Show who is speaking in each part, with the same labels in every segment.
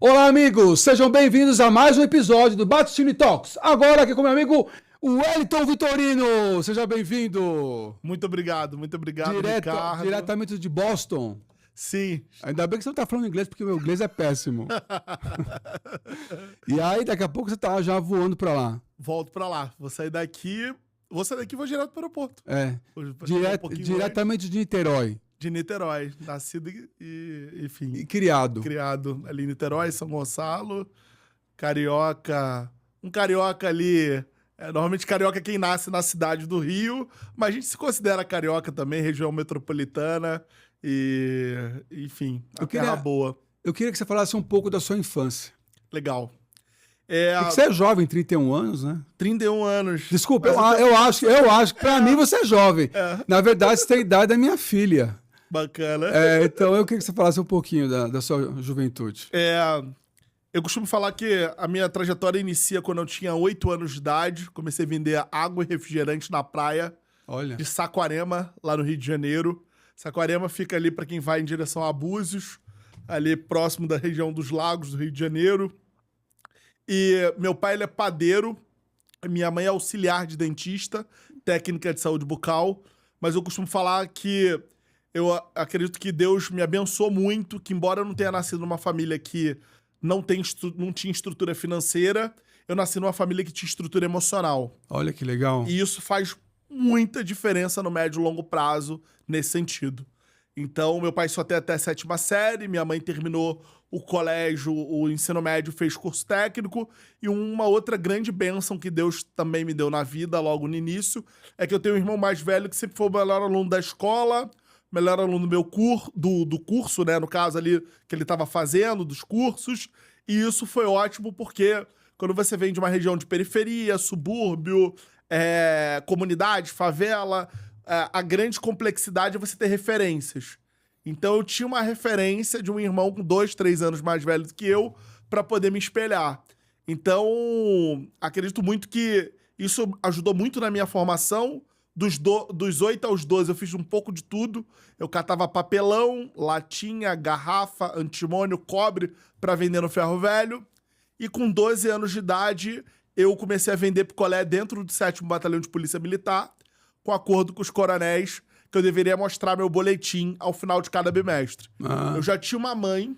Speaker 1: Olá, amigos! Sejam bem-vindos a mais um episódio do Battistini Talks. Agora aqui com meu amigo Wellington Vitorino. Seja bem-vindo.
Speaker 2: Muito obrigado, Ricardo.
Speaker 1: Diretamente de Boston.
Speaker 2: Sim.
Speaker 1: Ainda bem que você não tá falando inglês, porque o meu inglês é péssimo. E aí, daqui a pouco você tá já voando pra lá.
Speaker 2: Volto pra lá. Vou sair daqui e vou direto pro aeroporto.
Speaker 1: Diretamente de Niterói.
Speaker 2: De Niterói. Nascido enfim.
Speaker 1: E criado.
Speaker 2: Criado ali em Niterói, São Gonçalo. Carioca. Um carioca ali. Normalmente carioca é quem nasce na cidade do Rio, mas a gente se considera carioca também, região metropolitana. Enfim, terra boa.
Speaker 1: Eu queria que você falasse um pouco da sua infância.
Speaker 2: Legal.
Speaker 1: Você é jovem, 31 anos, né?
Speaker 2: 31 anos.
Speaker 1: Desculpa, eu acho que pra mim você é jovem. Na verdade, você tem a idade da minha filha.
Speaker 2: Bacana.
Speaker 1: Então eu queria que você falasse um pouquinho da sua juventude.
Speaker 2: Eu costumo falar que a minha trajetória inicia quando eu tinha 8 anos de idade. Comecei a vender água e refrigerante na praia de Saquarema, lá no Rio de Janeiro. Saquarema fica ali para quem vai em direção a Búzios, ali próximo da região dos lagos do Rio de Janeiro. E meu pai ele é padeiro, minha mãe é auxiliar de dentista, técnica de saúde bucal. Mas eu costumo falar que eu acredito que Deus me abençoou muito, que embora eu não tenha nascido numa família que não tinha estrutura financeira, eu nasci numa família que tinha estrutura emocional.
Speaker 1: Olha que legal.
Speaker 2: E isso faz muita diferença no médio e longo prazo nesse sentido. Então, meu pai só tem até a 7ª série, minha mãe terminou o colégio, o ensino médio, fez curso técnico, e uma outra grande bênção que Deus também me deu na vida, logo no início, é que eu tenho um irmão mais velho que sempre foi o melhor aluno da escola, melhor aluno do curso, né? No caso ali, que ele estava fazendo, dos cursos. E isso foi ótimo porque quando você vem de uma região de periferia, subúrbio, comunidade, favela, a grande complexidade é você ter referências. Então eu tinha uma referência de um irmão com 2, 3 anos mais velho do que eu para poder me espelhar. Então, acredito muito que isso ajudou muito na minha formação. Dos 8 aos 12 eu fiz um pouco de tudo. Eu catava papelão, latinha, garrafa, antimônio, cobre para vender no ferro velho. E com 12 anos de idade eu comecei a vender picolé dentro do 7º Batalhão de Polícia Militar, com acordo com os coronéis que eu deveria mostrar meu boletim ao final de cada bimestre. Eu já tinha uma mãe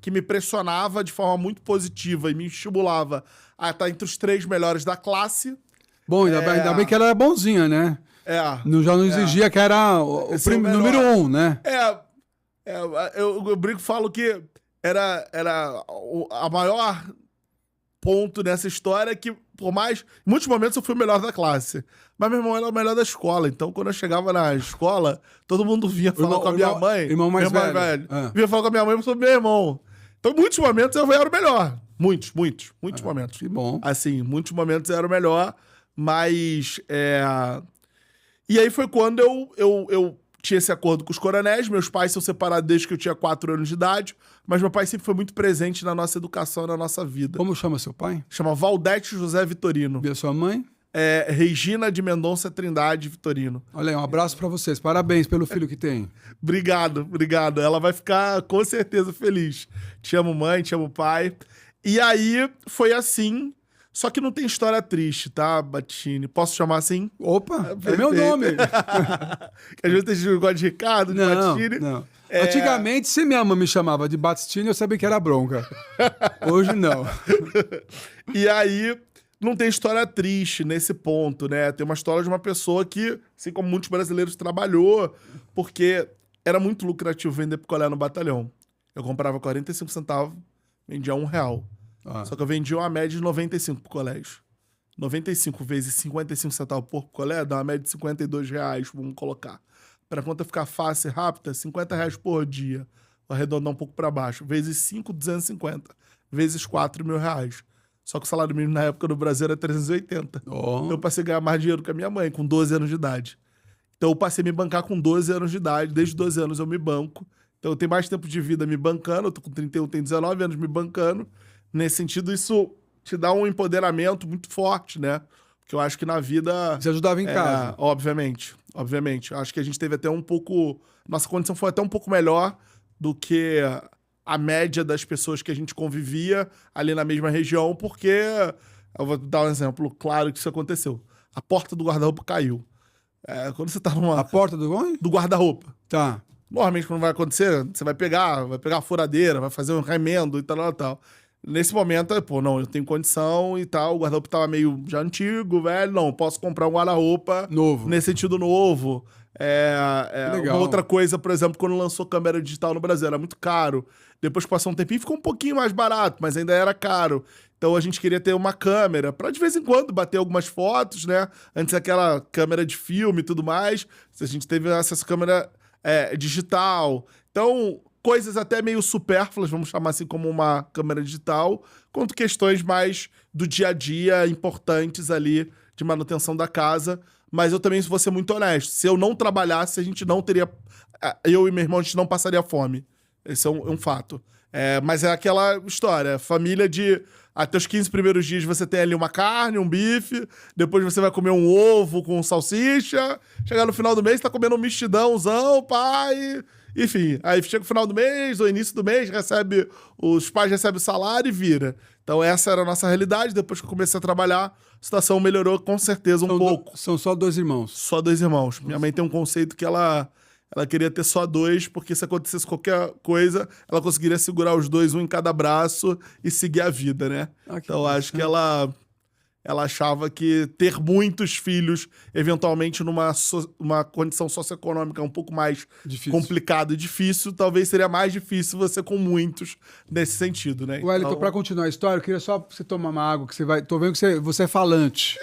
Speaker 2: que me pressionava de forma muito positiva e me estimulava a estar entre os 3 melhores da classe.
Speaker 1: Bom, ainda bem que ela era bonzinha, né? Já não exigia que era o número 1, né?
Speaker 2: Eu brinco e falo que era a maior ponto nessa história que, por mais... Em muitos momentos eu fui o melhor da classe. Mas meu irmão era o melhor da escola. Então, quando eu chegava na escola, todo mundo vinha falar com a minha mãe.
Speaker 1: Irmão mais velho.
Speaker 2: Vinha falar com a minha mãe sobre meu irmão. Então, em muitos momentos eu era o melhor. Muitos momentos.
Speaker 1: Que bom.
Speaker 2: Assim, muitos momentos eu era o melhor. Mas... E aí foi quando eu tinha esse acordo com os coronéis. Meus pais são separados desde que eu tinha 4 anos de idade, mas meu pai sempre foi muito presente na nossa educação e na nossa vida.
Speaker 1: Como chama seu pai?
Speaker 2: Chama Valdete José Vitorino.
Speaker 1: E a sua mãe?
Speaker 2: Regina de Mendonça Trindade Vitorino.
Speaker 1: Olha aí, um abraço pra vocês. Parabéns pelo filho que tem.
Speaker 2: Obrigado. Ela vai ficar com certeza feliz. Te amo, mãe, te amo, pai. E aí foi assim... Só que não tem história triste, tá, Battistini? Posso chamar assim?
Speaker 1: Opa, é meu nome.
Speaker 2: Às vezes tem gente que gosta de Ricardo, de Battistini.
Speaker 1: Não. Antigamente, se minha mãe me chamava de Battistini, eu sabia que era bronca. Hoje, não.
Speaker 2: E aí, não tem história triste nesse ponto, né? Tem uma história de uma pessoa que, assim como muitos brasileiros, trabalhou, porque era muito lucrativo vender picolé no batalhão. Eu comprava 45 centavos, vendia R$1. Só que eu vendia uma média de 95 picolés. 95 vezes 55 centavos por picolé dá uma média de R$52, vamos colocar. Para a conta ficar fácil e rápida, R$50 por dia. Vou arredondar um pouco para baixo. Vezes 5, 250. Vezes 4, R$1.000. Só que o salário mínimo na época no Brasil era 380. Então eu passei a ganhar mais dinheiro que a minha mãe, com 12 anos de idade. Então eu passei a me bancar com 12 anos de idade. Desde 12 anos eu me banco. Então eu tenho mais tempo de vida me bancando. Eu tô com 31, tenho 19 anos me bancando. Nesse sentido, isso te dá um empoderamento muito forte, né? Porque eu acho que na vida...
Speaker 1: Você ajudava em casa.
Speaker 2: Obviamente. Acho que a gente teve até um pouco... Nossa condição foi até um pouco melhor do que a média das pessoas que a gente convivia ali na mesma região, porque, eu vou dar um exemplo claro que isso aconteceu. A porta do guarda-roupa caiu. Quando você tá
Speaker 1: A porta do onde?
Speaker 2: do guarda-roupa.
Speaker 1: Tá.
Speaker 2: Normalmente, quando vai acontecer, você vai pegar a furadeira, vai fazer um remendo e tal. Nesse momento, não, eu tenho condição e tal, o guarda-roupa tava meio já antigo, velho, não, posso comprar um guarda-roupa
Speaker 1: Novo.
Speaker 2: nesse sentido novo.
Speaker 1: Legal.
Speaker 2: Uma outra coisa, por exemplo, quando lançou câmera digital no Brasil, era muito caro. Depois que passou um tempinho, ficou um pouquinho mais barato, mas ainda era caro. Então a gente queria ter uma câmera pra de vez em quando bater algumas fotos, né? Antes aquela câmera de filme e tudo mais, a gente teve essa câmera digital. Então, coisas até meio supérfluas, vamos chamar assim, como uma câmera digital, quanto questões mais do dia a dia, importantes ali, de manutenção da casa. Mas eu também vou ser muito honesto. Se eu não trabalhasse, a gente não teria... Eu e meu irmão, a gente não passaria fome. Esse é um fato. Mas é aquela história. Família de... Até os 15 primeiros dias você tem ali uma carne, um bife. Depois você vai comer um ovo com salsicha. Chegar no final do mês, tá comendo um mexidãozão, pai... Enfim, aí chega o final do mês, ou início do mês, os pais recebem o salário e vira. Então essa era a nossa realidade. Depois que eu comecei a trabalhar, a situação melhorou com certeza um pouco.
Speaker 1: São só 2 irmãos.
Speaker 2: Só 2 irmãos. Minha mãe tem um conceito que ela queria ter só 2, porque se acontecesse qualquer coisa, ela conseguiria segurar os 2, um em cada braço, e seguir a vida, né? Então acho que ela achava que ter muitos filhos, eventualmente uma condição socioeconômica um pouco mais complicada e difícil, talvez seria mais difícil você com muitos nesse sentido, né?
Speaker 1: Wellington, pra continuar a história, eu queria só você tomar uma água, que você vai... Tô vendo que você é falante.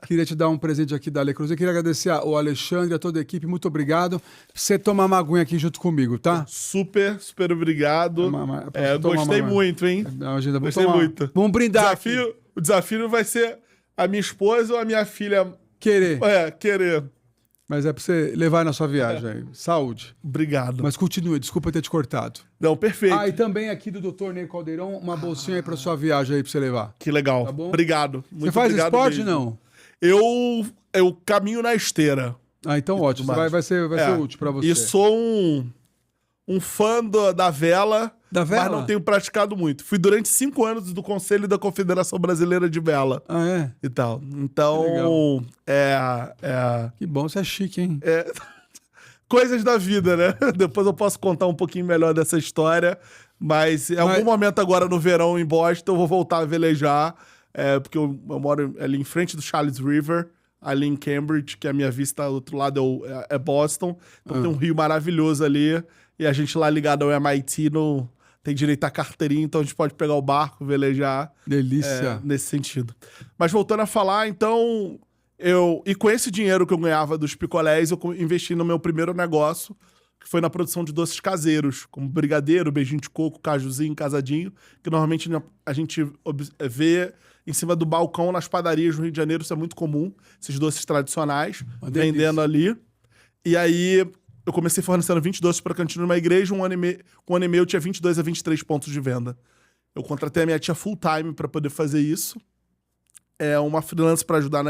Speaker 1: Queria te dar um presente aqui da Le Cruz. Eu queria agradecer ao Alexandre, a toda a equipe, muito obrigado. Você tomar uma aguinha aqui junto comigo, tá?
Speaker 2: Super obrigado. Gostei muito, hein?
Speaker 1: Gostei muito. Vamos brindar.
Speaker 2: O desafio vai ser a minha esposa ou a minha filha...
Speaker 1: Querer.
Speaker 2: Querer.
Speaker 1: Mas é pra você levar na sua viagem aí. Saúde.
Speaker 2: Obrigado.
Speaker 1: Mas continue, desculpa ter te cortado.
Speaker 2: Não, perfeito.
Speaker 1: E também aqui do Dr. Ney Caldeirão, uma bolsinha aí pra sua viagem aí pra você levar.
Speaker 2: Que legal.
Speaker 1: Tá bom?
Speaker 2: Obrigado.
Speaker 1: Você faz esporte, não?
Speaker 2: Eu caminho na esteira.
Speaker 1: Então ótimo. Vai ser útil pra você.
Speaker 2: E sou um fã da vela.
Speaker 1: Da vela?
Speaker 2: Mas não tenho praticado muito. Fui durante 5 anos do Conselho da Confederação Brasileira de Vela. E tal. Então,
Speaker 1: Que bom, você é chique, hein?
Speaker 2: Coisas da vida, né? Depois eu posso contar um pouquinho melhor dessa história. Mas em algum momento agora no verão em Boston eu vou voltar a velejar. Porque eu moro ali em frente do Charles River, ali em Cambridge, que a minha vista do outro lado é Boston. Então tem um rio maravilhoso ali. E a gente lá ligado ao MIT tem direito à carteirinha, então a gente pode pegar o barco, velejar.
Speaker 1: Delícia.
Speaker 2: Nesse sentido. Mas voltando a falar, então, e com esse dinheiro que eu ganhava dos picolés, eu investi no meu primeiro negócio, que foi na produção de doces caseiros, como brigadeiro, beijinho de coco, cajuzinho, casadinho, que normalmente a gente vê em cima do balcão nas padarias do Rio de Janeiro, isso é muito comum, esses doces tradicionais, vendendo ali. E aí... Eu comecei fornecendo 20 doces para a cantina de uma igreja, com um ano e meio eu tinha 22 a 23 pontos de venda. Eu contratei a minha tia full time para poder fazer isso. Uma freelance para ajudar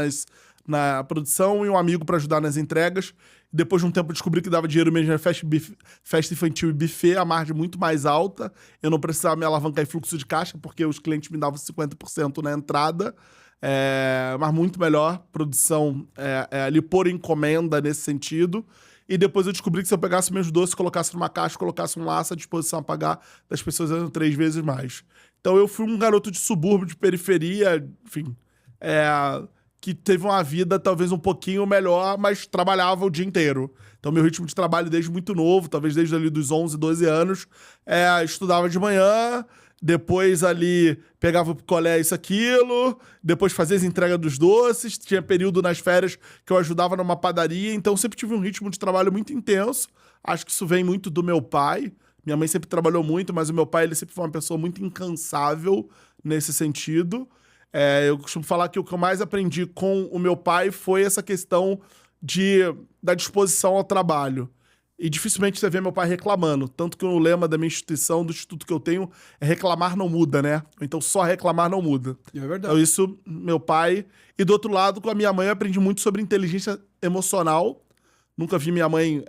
Speaker 2: na produção e um amigo para ajudar nas entregas. Depois de um tempo eu descobri que dava dinheiro mesmo na festa infantil e buffet, a margem muito mais alta. Eu não precisava me alavancar em fluxo de caixa, porque os clientes me davam 50% na entrada. Mas muito melhor, produção ali por encomenda nesse sentido. E depois eu descobri que se eu pegasse meus doces, colocasse numa caixa, colocasse um laço à disposição a pagar, das pessoas eram 3 vezes mais. Então eu fui um garoto de subúrbio, de periferia, enfim, que teve uma vida talvez um pouquinho melhor, mas trabalhava o dia inteiro. Então meu ritmo de trabalho desde muito novo, talvez desde ali dos 11, 12 anos, estudava de manhã, depois ali pegava o picolé, isso, aquilo, depois fazia as entregas dos doces, tinha período nas férias que eu ajudava numa padaria, então sempre tive um ritmo de trabalho muito intenso. Acho que isso vem muito do meu pai. Minha mãe sempre trabalhou muito, mas o meu pai ele sempre foi uma pessoa muito incansável nesse sentido. Eu costumo falar que o que eu mais aprendi com o meu pai foi essa questão da disposição ao trabalho. E dificilmente você vê meu pai reclamando. Tanto que o lema da minha instituição, do instituto que eu tenho, é reclamar não muda, né? Então só reclamar não muda.
Speaker 1: É verdade.
Speaker 2: Então isso, meu pai. E do outro lado, com a minha mãe, eu aprendi muito sobre inteligência emocional. Nunca vi minha mãe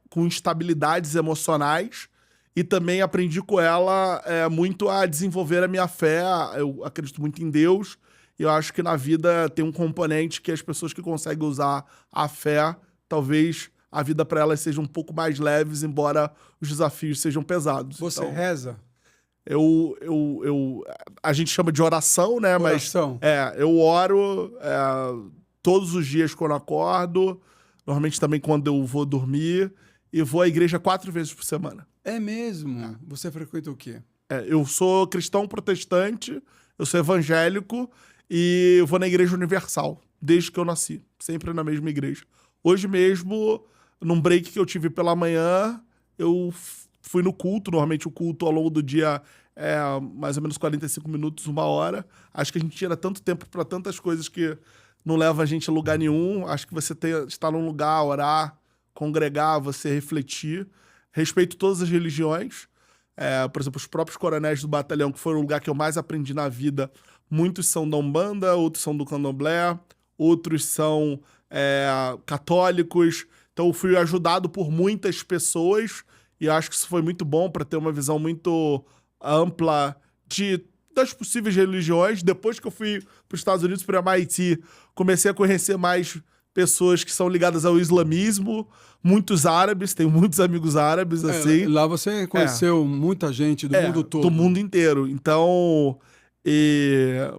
Speaker 2: com instabilidades emocionais. e também aprendi com ela muito a desenvolver a minha fé. Eu acredito muito em Deus, e eu acho que na vida tem um componente que as pessoas que conseguem usar a fé, talvez a vida para elas seja um pouco mais leves, embora os desafios sejam pesados.
Speaker 1: Você
Speaker 2: então,
Speaker 1: reza?
Speaker 2: A gente chama de oração, né?
Speaker 1: Oração.
Speaker 2: Mas eu oro todos os dias quando acordo, normalmente também quando eu vou dormir, e vou à igreja 4 vezes por semana.
Speaker 1: É mesmo? Você frequenta o quê?
Speaker 2: Eu sou cristão protestante, eu sou evangélico e eu vou na Igreja Universal, desde que eu nasci, sempre na mesma igreja. Hoje mesmo, num break que eu tive pela manhã, eu fui no culto. Normalmente o culto ao longo do dia é mais ou menos 45 minutos, 1 hora. Acho que a gente tira tanto tempo para tantas coisas que não leva a gente a lugar nenhum. Acho que você estar num lugar, orar, congregar, você refletir. Respeito todas as religiões. Por exemplo, os próprios coronéis do batalhão, que foi o lugar que eu mais aprendi na vida, muitos são da Umbanda, outros são do Candomblé, outros são católicos. Então eu fui ajudado por muitas pessoas e acho que isso foi muito bom para ter uma visão muito ampla das possíveis religiões. Depois que eu fui para os Estados Unidos, para MIT, comecei a conhecer mais pessoas que são ligadas ao islamismo, muitos árabes, tenho muitos amigos árabes, assim.
Speaker 1: Lá você conheceu muita gente do mundo todo.
Speaker 2: Do mundo inteiro. Então,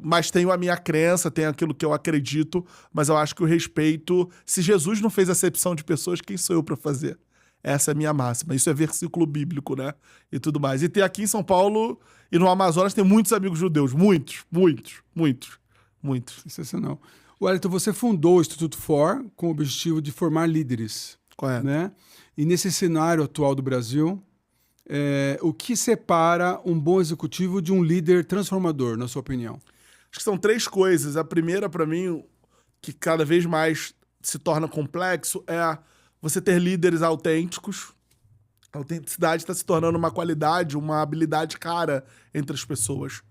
Speaker 2: mas tenho a minha crença, tenho aquilo que eu acredito, mas eu acho que o respeito... Se Jesus não fez acepção de pessoas, quem sou eu para fazer? Essa é a minha máxima. Isso é versículo bíblico, né? E tudo mais. E tem aqui em São Paulo e no Amazonas tem muitos amigos judeus. Muitos.
Speaker 1: Sensacional. Wellington, você fundou o Instituto For com o objetivo de formar líderes.
Speaker 2: Correto.
Speaker 1: Né? E nesse cenário atual do Brasil, o que separa um bom executivo de um líder transformador, na sua opinião?
Speaker 2: Acho que são 3 coisas. A primeira, para mim, que cada vez mais se torna complexo, é você ter líderes autênticos. A autenticidade está se tornando uma qualidade, uma habilidade cara entre as pessoas.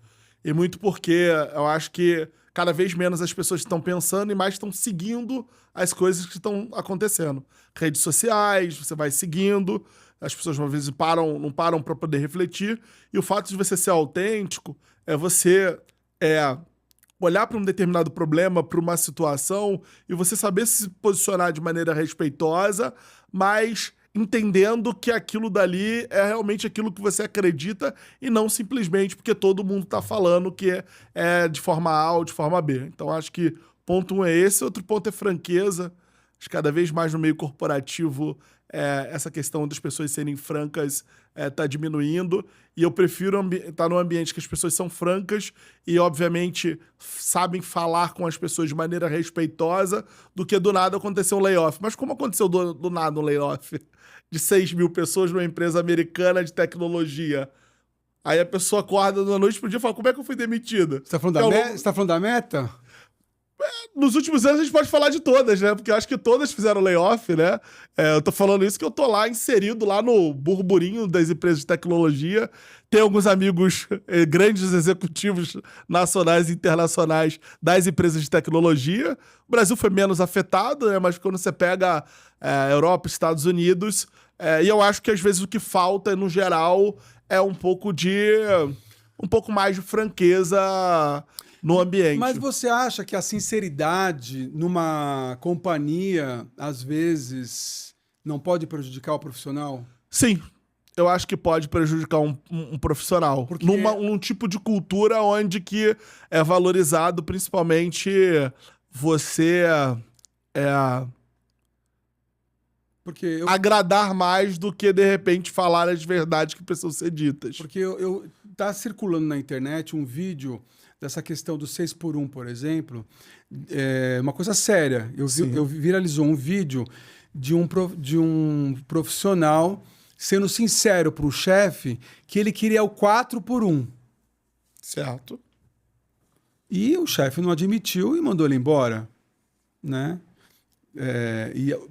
Speaker 2: E muito porque eu acho que cada vez menos as pessoas estão pensando e mais estão seguindo as coisas que estão acontecendo. Redes sociais, você vai seguindo, as pessoas às vezes não param para poder refletir, e o fato de você ser autêntico é você olhar para um determinado problema, para uma situação, e você saber se posicionar de maneira respeitosa, mas entendendo que aquilo dali é realmente aquilo que você acredita e não simplesmente porque todo mundo está falando que é de forma A ou de forma B. Então, acho que ponto 1 é esse. Outro ponto é franqueza. Acho que cada vez mais no meio corporativo essa questão das pessoas serem francas está diminuindo, e eu prefiro estar num ambiente que as pessoas são francas e, obviamente, sabem falar com as pessoas de maneira respeitosa, do que do nada acontecer um layoff. Mas como aconteceu do nada um layoff de 6 mil pessoas numa empresa americana de tecnologia? Aí a pessoa acorda da noite pro dia e fala: como é que eu fui demitida?
Speaker 1: Você tá falando da Meta?
Speaker 2: Nos últimos anos a gente pode falar de todas, né? Porque eu acho que todas fizeram layoff, né? Eu tô falando isso que eu tô lá inserido lá no burburinho das empresas de tecnologia. Tenho alguns amigos, grandes executivos nacionais e internacionais das empresas de tecnologia. O Brasil foi menos afetado, né? Mas quando você pega Europa, Estados Unidos, e eu acho que às vezes o que falta, no geral, é um pouco mais de franqueza no ambiente.
Speaker 1: Mas você acha que a sinceridade numa companhia, às vezes, não pode prejudicar o profissional?
Speaker 2: Sim, eu acho que pode prejudicar um profissional.
Speaker 1: Porque
Speaker 2: num tipo de cultura onde que é valorizado principalmente você agradar mais do que, de repente, falar as verdades que precisam ser ditas.
Speaker 1: Porque tá circulando na internet um vídeo dessa questão do 6x1, por exemplo, uma coisa séria. Eu viralizou um vídeo de um profissional sendo sincero para o chefe que ele queria o 4x1.
Speaker 2: Certo.
Speaker 1: E o chefe não admitiu e mandou ele embora, né?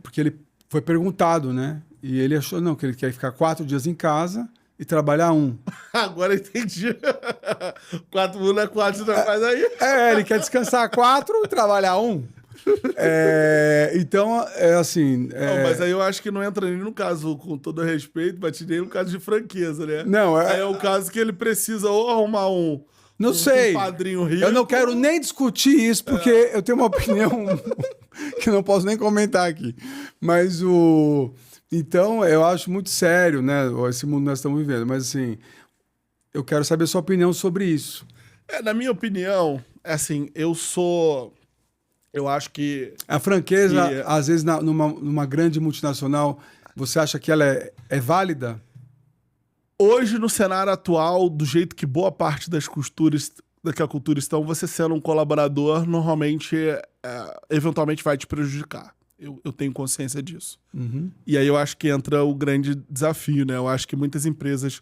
Speaker 1: Porque ele foi perguntado, né? E ele achou que ele quer ficar 4 dias em casa e trabalhar 1.
Speaker 2: Agora entendi. 4 não é 4, você não faz aí.
Speaker 1: Ele quer descansar 4 e trabalhar 1. Então, é assim...
Speaker 2: Não, mas aí eu acho que não entra nem no caso, com todo respeito, mas nem no caso de franqueza, né?
Speaker 1: Não,
Speaker 2: aí é o caso que ele precisa ou arrumar
Speaker 1: não sei.
Speaker 2: Um padrinho rico.
Speaker 1: Eu não quero nem discutir isso, porque eu tenho uma opinião que eu não posso nem comentar aqui. Mas Então, eu acho muito sério, né? Esse mundo que nós estamos vivendo. Mas, assim, eu quero saber a sua opinião sobre isso.
Speaker 2: Na minha opinião, assim, eu acho que...
Speaker 1: A franqueza, às vezes, numa grande multinacional, você acha que ela é válida?
Speaker 2: Hoje, no cenário atual, do jeito que boa parte da cultura estão, você sendo um colaborador, normalmente, eventualmente vai te prejudicar. Eu tenho consciência disso.
Speaker 1: Uhum.
Speaker 2: E aí eu acho que entra o grande desafio, né? Eu acho que muitas empresas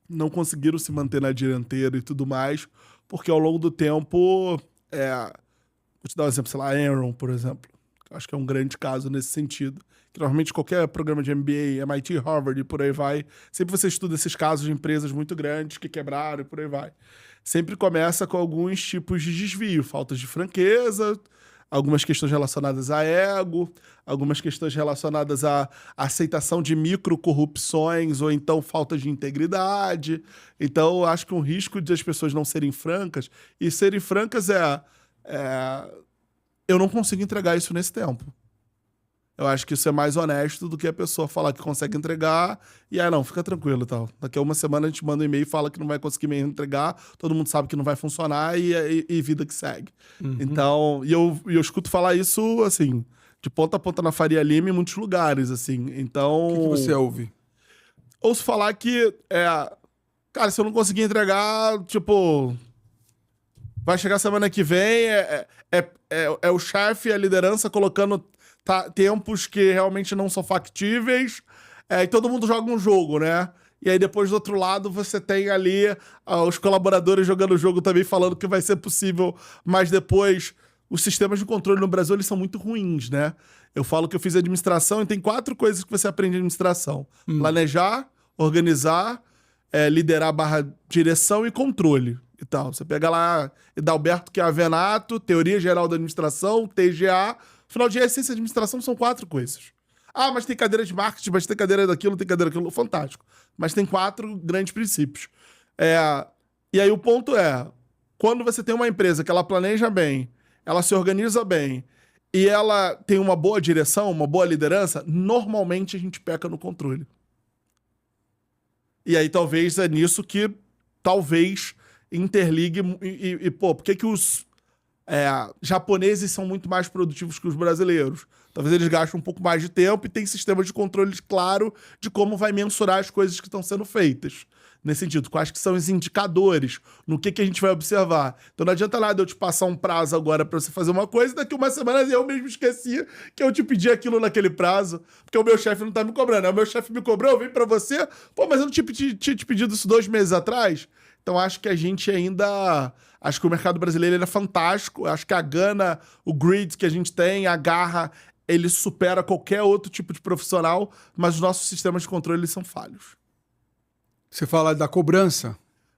Speaker 2: não conseguiram se manter na dianteira e tudo mais, porque ao longo do tempo... Vou te dar um exemplo, sei lá, Enron, por exemplo. Acho que é um grande caso nesse sentido. Que normalmente qualquer programa de MBA, MIT, Harvard e por aí vai, sempre você estuda esses casos de empresas muito grandes que quebraram e por aí vai. Sempre começa com alguns tipos de desvio, faltas de franqueza, algumas questões relacionadas a ego, algumas questões relacionadas à aceitação de microcorrupções ou então falta de integridade. Então, acho que um risco de as pessoas não serem francas, e serem francas eu não consigo entregar isso nesse tempo. Eu acho que isso é mais honesto do que a pessoa falar que consegue entregar e não, fica tranquilo e tal. Daqui a uma semana a gente manda um e-mail e fala que não vai conseguir me entregar, todo mundo sabe que não vai funcionar e vida que segue.
Speaker 1: Uhum.
Speaker 2: Então, eu escuto falar isso, assim, de ponta a ponta na Faria Lima em muitos lugares, assim. Então...
Speaker 1: O que você ouve?
Speaker 2: Ouço falar que, cara, se eu não conseguir entregar, tipo... Vai chegar semana que vem, o chefe, a liderança colocando tempos que realmente não são factíveis, e todo mundo joga um jogo, né? E aí depois do outro lado você tem ali os colaboradores jogando o jogo também falando que vai ser possível, mas depois os sistemas de controle no Brasil eles são muito ruins, né? Eu falo que eu fiz administração e tem 4 coisas que você aprende em administração. Planejar, organizar, liderar / direção e controle. E tal. Você pega lá Edalberto Chiavenato, Teoria Geral da Administração, TGA. Final de ciência de administração são 4 coisas. Mas tem cadeira de marketing, mas tem cadeira daquilo, tem cadeira daquilo. Fantástico. Mas tem 4 grandes princípios. E aí o ponto quando você tem uma empresa que ela planeja bem, ela se organiza bem e ela tem uma boa direção, uma boa liderança, normalmente a gente peca no controle. E aí talvez é nisso que interligue por que os japoneses são muito mais produtivos que os brasileiros? Talvez eles gastem um pouco mais de tempo e tem sistemas de controle claro de como vai mensurar as coisas que estão sendo feitas. Nesse sentido, quais que são os indicadores, no que a gente vai observar. Então não adianta nada eu te passar um prazo agora para você fazer uma coisa e daqui uma semana eu mesmo esqueci que eu te pedi aquilo naquele prazo, porque o meu chefe não tá me cobrando. O meu chefe me cobrou, eu vim para você, mas eu não tinha te pedido isso 2 meses atrás? Então acho que a gente ainda... Acho que o mercado brasileiro é fantástico. Acho que a gana, o grid que a gente tem, a garra, ele supera qualquer outro tipo de profissional, mas os nossos sistemas de controle eles são falhos.
Speaker 1: Você fala da cobrança?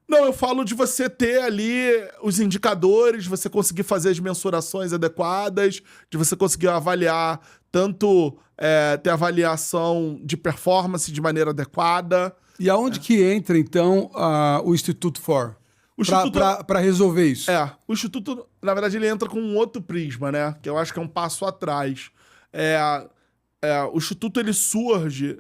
Speaker 2: Não, eu falo de você ter ali os indicadores, você conseguir fazer as mensurações adequadas, de você conseguir avaliar, tanto ter avaliação de performance de maneira adequada.
Speaker 1: E aonde que entra, então, o Instituto For? Para resolver isso?
Speaker 2: O Instituto, na verdade, ele entra com um outro prisma, né? Que eu acho que é um passo atrás. O Instituto, ele surge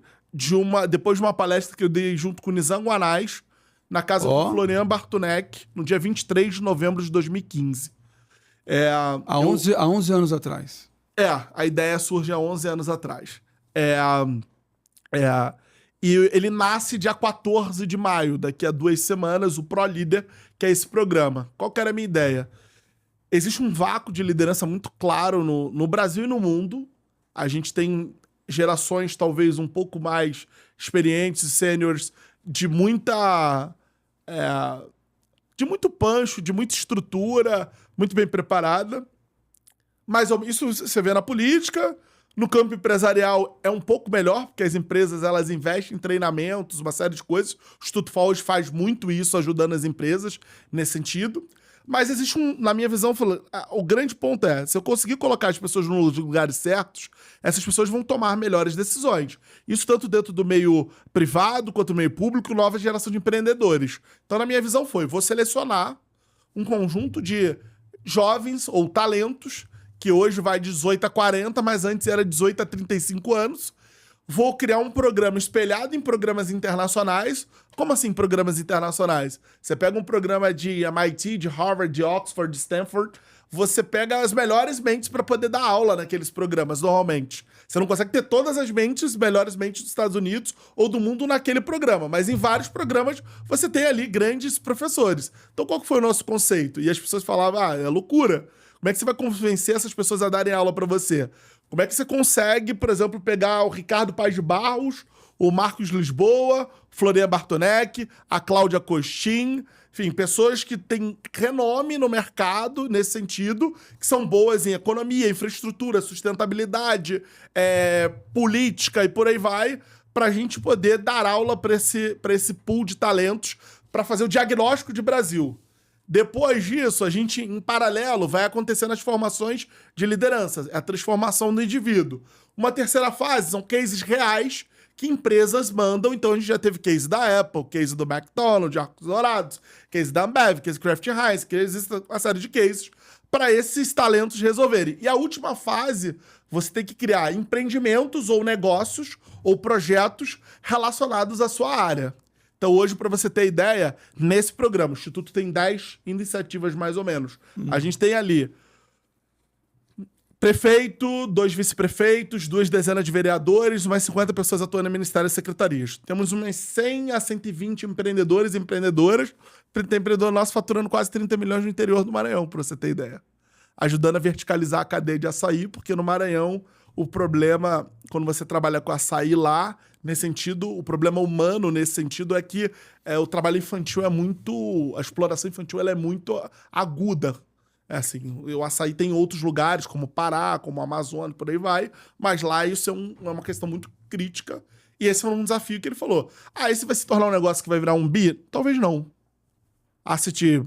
Speaker 2: depois de uma palestra que eu dei junto com o Nizam Guanais, na casa do Florian Bartunek, no dia 23 de novembro de 2015.
Speaker 1: Há 11 anos atrás.
Speaker 2: A ideia surge há 11 anos atrás. E ele nasce dia 14 de maio, daqui a 2 semanas, o Pro Líder, que é esse programa. Qual que era a minha ideia? Existe um vácuo de liderança muito claro no Brasil e no mundo. A gente tem gerações talvez um pouco mais experientes, sêniores, de muito punch, de muita estrutura, muito bem preparada. Mas isso você vê na política. No campo empresarial é um pouco melhor, porque as empresas elas investem em treinamentos, uma série de coisas. O Instituto For faz muito isso, ajudando as empresas nesse sentido. Mas existe na minha visão, o grande ponto é, se eu conseguir colocar as pessoas nos lugares certos, essas pessoas vão tomar melhores decisões. Isso tanto dentro do meio privado, quanto do meio público, nova geração de empreendedores. Então, na minha visão vou selecionar um conjunto de jovens ou talentos, que hoje vai de 18 a 40, mas antes era 18 a 35 anos. Vou criar um programa espelhado em programas internacionais. Como assim programas internacionais? Você pega um programa de MIT, de Harvard, de Oxford, de Stanford, você pega as melhores mentes para poder dar aula naqueles programas, normalmente. Você não consegue ter todas as melhores mentes dos Estados Unidos ou do mundo naquele programa, mas em vários programas você tem ali grandes professores. Então qual que foi o nosso conceito? E as pessoas falavam, é loucura. Como é que você vai convencer essas pessoas a darem aula para você? Como é que você consegue, por exemplo, pegar o Ricardo Paes de Barros, o Marcos Lisboa, Florinha Bartoneck, a Cláudia Costin, enfim, pessoas que têm renome no mercado nesse sentido, que são boas em economia, infraestrutura, sustentabilidade, política e por aí vai, para a gente poder dar aula para esse pool de talentos para fazer o diagnóstico de Brasil. Depois disso, a gente, em paralelo, vai acontecendo as formações de liderança, a transformação do indivíduo. Uma terceira fase são cases reais que empresas mandam. Então, a gente já teve case da Apple, case do McDonald's, de Arcos Dourados, case da Ambev, case Kraft Heinz, que existe uma série de cases para esses talentos resolverem. E a última fase, você tem que criar empreendimentos ou negócios ou projetos relacionados à sua área. Então, hoje, para você ter ideia, nesse programa, o Instituto tem 10 iniciativas, mais ou menos. A gente tem ali prefeito, 2 vice-prefeitos, 2 dezenas de vereadores, umas 50 pessoas atuando em ministérios e secretarias. Temos umas 100 a 120 empreendedores e empreendedoras. Tem empreendedor nosso faturando quase 30 milhões no interior do Maranhão, para você ter ideia. Ajudando a verticalizar a cadeia de açaí, porque no Maranhão o problema, quando você trabalha com açaí lá, nesse sentido, o problema humano nesse sentido é que o trabalho infantil a exploração infantil ela é muito aguda. Assim, o açaí tem outros lugares, como Pará, como Amazônia, por aí vai, mas lá isso é uma questão muito crítica, e esse é um desafio que ele falou. Esse vai se tornar um negócio que vai virar um bi? Talvez não. Asset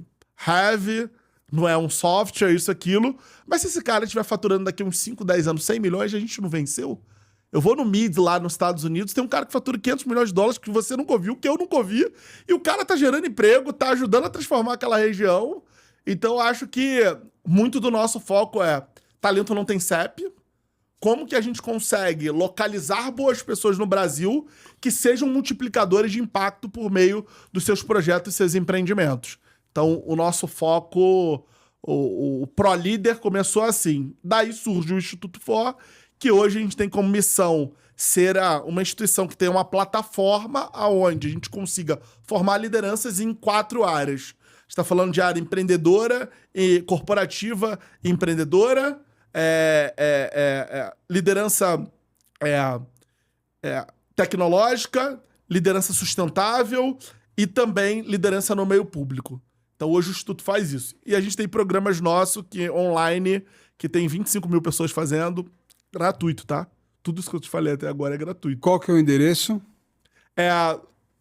Speaker 2: Heavy, não é um software, isso, aquilo, mas se esse cara estiver faturando daqui uns 5, 10 anos 100 milhões, a gente não venceu? Eu vou no MID lá nos Estados Unidos, tem um cara que fatura 500 milhões de dólares que você nunca ouviu, que eu nunca ouvi, e o cara tá gerando emprego, tá ajudando a transformar aquela região. Então, eu acho que muito do nosso foco é talento não tem CEP, como que a gente consegue localizar boas pessoas no Brasil que sejam multiplicadores de impacto por meio dos seus projetos e seus empreendimentos. Então, o nosso foco, o ProLíder começou assim. Daí surge o Instituto For, que hoje a gente tem como missão ser uma instituição que tem uma plataforma onde a gente consiga formar lideranças em 4 áreas. A gente está falando de área empreendedora, e corporativa e empreendedora, liderança tecnológica, liderança sustentável e também liderança no meio público. Então hoje o Instituto faz isso. E a gente tem programas nossos online, que tem 25 mil pessoas fazendo, gratuito, tá? Tudo isso que eu te falei até agora é gratuito.
Speaker 1: Qual que é o endereço?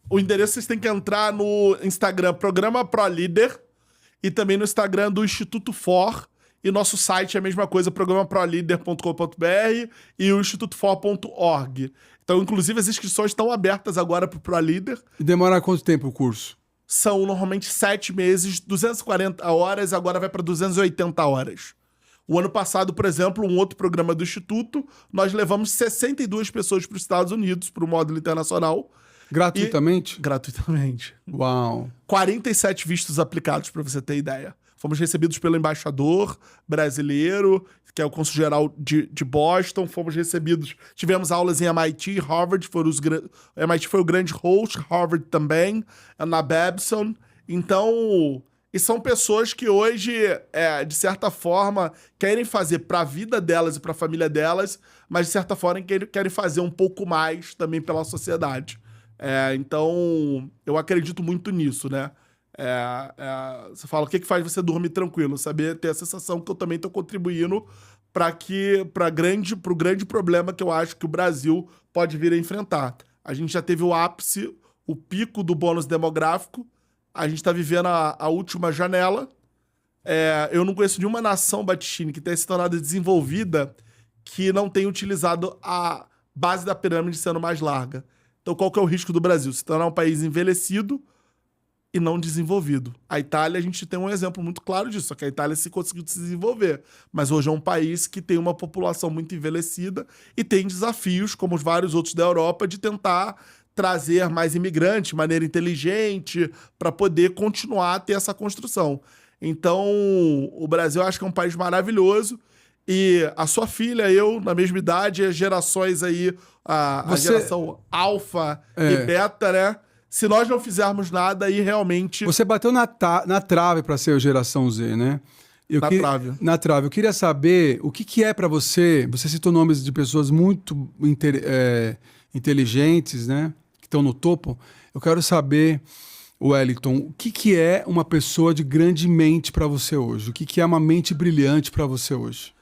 Speaker 2: O endereço vocês têm que entrar no Instagram Programa ProLíder e também no Instagram do Instituto For. E nosso site é a mesma coisa, programaprolider.com.br e o institutofor.org. Então, inclusive, as inscrições estão abertas agora para o ProLíder.
Speaker 1: E demora quanto tempo o curso?
Speaker 2: São normalmente 7 meses, 240 horas, agora vai para 280 horas. O ano passado, por exemplo, um outro programa do Instituto, nós levamos 62 pessoas para os Estados Unidos, para o módulo internacional.
Speaker 1: Gratuitamente?
Speaker 2: Gratuitamente.
Speaker 1: Uau!
Speaker 2: 47 vistos aplicados, para você ter ideia. Fomos recebidos pelo embaixador brasileiro, que é o cônsul-geral de Boston. Fomos recebidos... Tivemos aulas em MIT, Harvard. MIT foi o grande host, Harvard também, na Babson. Então... E são pessoas que hoje, de certa forma, querem fazer para a vida delas e para a família delas, mas, de certa forma, querem fazer um pouco mais também pela sociedade. Então, eu acredito muito nisso, né? Você fala, o que faz você dormir tranquilo? Saber ter a sensação que eu também estou contribuindo para o grande problema que eu acho que o Brasil pode vir a enfrentar. A gente já teve o ápice, o pico do bônus demográfico, a gente está vivendo a última janela, eu não conheço nenhuma nação, Battistini, que tenha se tornado desenvolvida que não tenha utilizado a base da pirâmide sendo mais larga. Então, qual que é o risco do Brasil? Se tornar um país envelhecido e não desenvolvido. A Itália, a gente tem um exemplo muito claro disso, só que a Itália conseguiu se desenvolver. Mas hoje é um país que tem uma população muito envelhecida e tem desafios, como os vários outros da Europa, de tentar trazer mais imigrantes de maneira inteligente para poder continuar a ter essa construção. Então, o Brasil eu acho que é um país maravilhoso e a sua filha, eu, na mesma idade, as gerações aí, a geração alfa e beta, né? Se nós não fizermos nada, aí realmente...
Speaker 1: Você bateu na trave para ser a geração Z, né?
Speaker 2: Trave.
Speaker 1: Na trave. Eu queria saber o que é para você... Você citou nomes de pessoas muito inteligentes, né? Que estão no topo. Eu quero saber, Wellington, o que é uma pessoa de grande mente para você hoje? O que é uma mente brilhante para você hoje?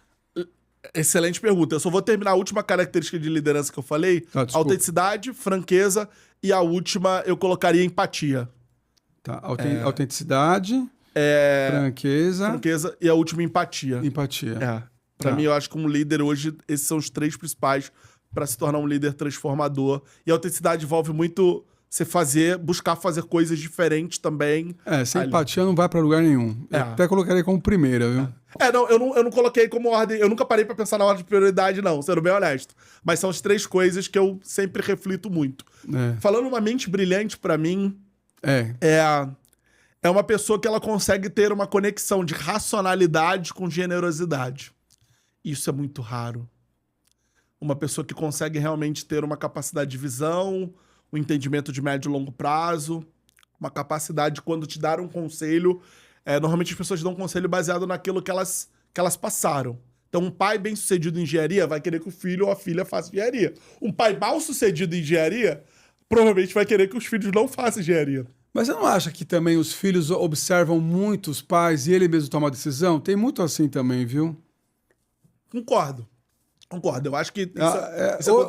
Speaker 2: Excelente pergunta. Eu só vou terminar a última característica de liderança que eu falei. Autenticidade, franqueza... E a última, eu colocaria empatia.
Speaker 1: Tá, autenticidade, franqueza
Speaker 2: e a última, empatia.
Speaker 1: Empatia.
Speaker 2: Pra mim, eu acho que um líder hoje, esses são os 3 principais para se tornar um líder transformador. E a autenticidade envolve muito você buscar fazer coisas diferentes também.
Speaker 1: Sem empatia não vai pra lugar nenhum. Eu até colocaria como primeira, viu?
Speaker 2: Não, eu não coloquei como ordem, eu nunca parei pra pensar na ordem de prioridade, não, sendo bem honesto. Mas são as 3 coisas que eu sempre reflito muito. Falando uma mente brilhante pra mim, é uma pessoa que ela consegue ter uma conexão de racionalidade com generosidade. Isso é muito raro. Uma pessoa que consegue realmente ter uma capacidade de visão, um entendimento de médio e longo prazo, uma capacidade de, quando te dar um conselho... normalmente as pessoas dão um conselho baseado naquilo que elas passaram. Então, um pai bem-sucedido em engenharia vai querer que o filho ou a filha faça engenharia. Um pai mal-sucedido em engenharia provavelmente vai querer que os filhos não façam engenharia.
Speaker 1: Mas você não acha que também os filhos observam muito os pais e ele mesmo toma a decisão? Tem muito assim também, viu?
Speaker 2: Concordo. Eu acho que isso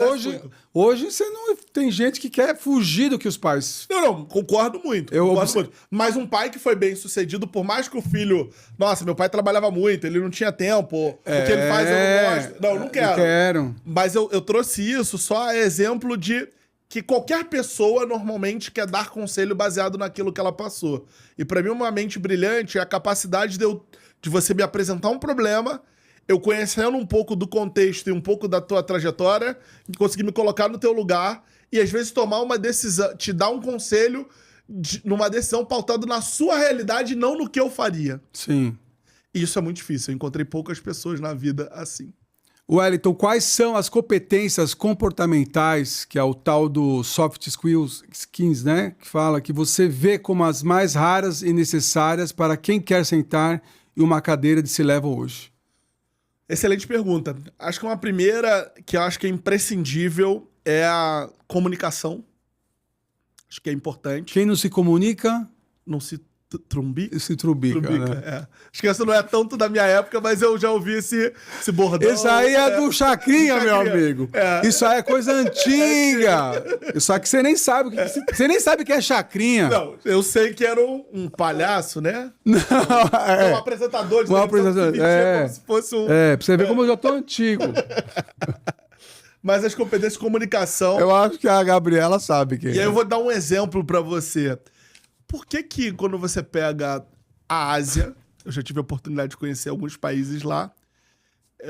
Speaker 1: hoje você não tem gente que quer fugir do que os pais...
Speaker 2: Não, concordo muito. Mas um pai que foi bem sucedido, por mais que o filho... Nossa, meu pai trabalhava muito, ele não tinha tempo, o que ele faz eu não gosto. Não, não quero.
Speaker 1: Não quero.
Speaker 2: Mas eu trouxe isso só a exemplo de que qualquer pessoa normalmente quer dar conselho baseado naquilo que ela passou. E pra mim uma mente brilhante é a capacidade de você me apresentar um problema... Eu conhecendo um pouco do contexto e um pouco da tua trajetória, conseguir me colocar no teu lugar e às vezes tomar uma decisão, te dar um conselho numa decisão pautada na sua realidade e não no que eu faria.
Speaker 1: Sim.
Speaker 2: E isso é muito difícil. Eu encontrei poucas pessoas na vida assim.
Speaker 1: Wellington, quais são as competências comportamentais, que é o tal do soft skills, né? Que fala que você vê como as mais raras e necessárias para quem quer sentar em uma cadeira de C-Level hoje?
Speaker 2: Excelente pergunta. Acho que uma primeira que eu acho que é imprescindível é a comunicação. Acho que é importante.
Speaker 1: Quem não se comunica...
Speaker 2: Não se trumbica.
Speaker 1: Se trubica, né?
Speaker 2: Acho que essa não é tanto da minha época, mas eu já ouvi esse bordão.
Speaker 1: Isso aí é do Chacrinha, meu amigo. Isso aí é coisa antiga. Só que você nem sabe o que é Chacrinha.
Speaker 2: Não, eu sei que era um palhaço, né?
Speaker 1: Não,
Speaker 2: um apresentador de
Speaker 1: televisão.
Speaker 2: Como se fosse um...
Speaker 1: pra você ver como eu já tô antigo.
Speaker 2: Mas as competências de comunicação...
Speaker 1: Eu acho que a Gabriela sabe quem é.
Speaker 2: E aí eu vou dar um exemplo pra você. Por que quando você pega a Ásia, eu já tive a oportunidade de conhecer alguns países lá,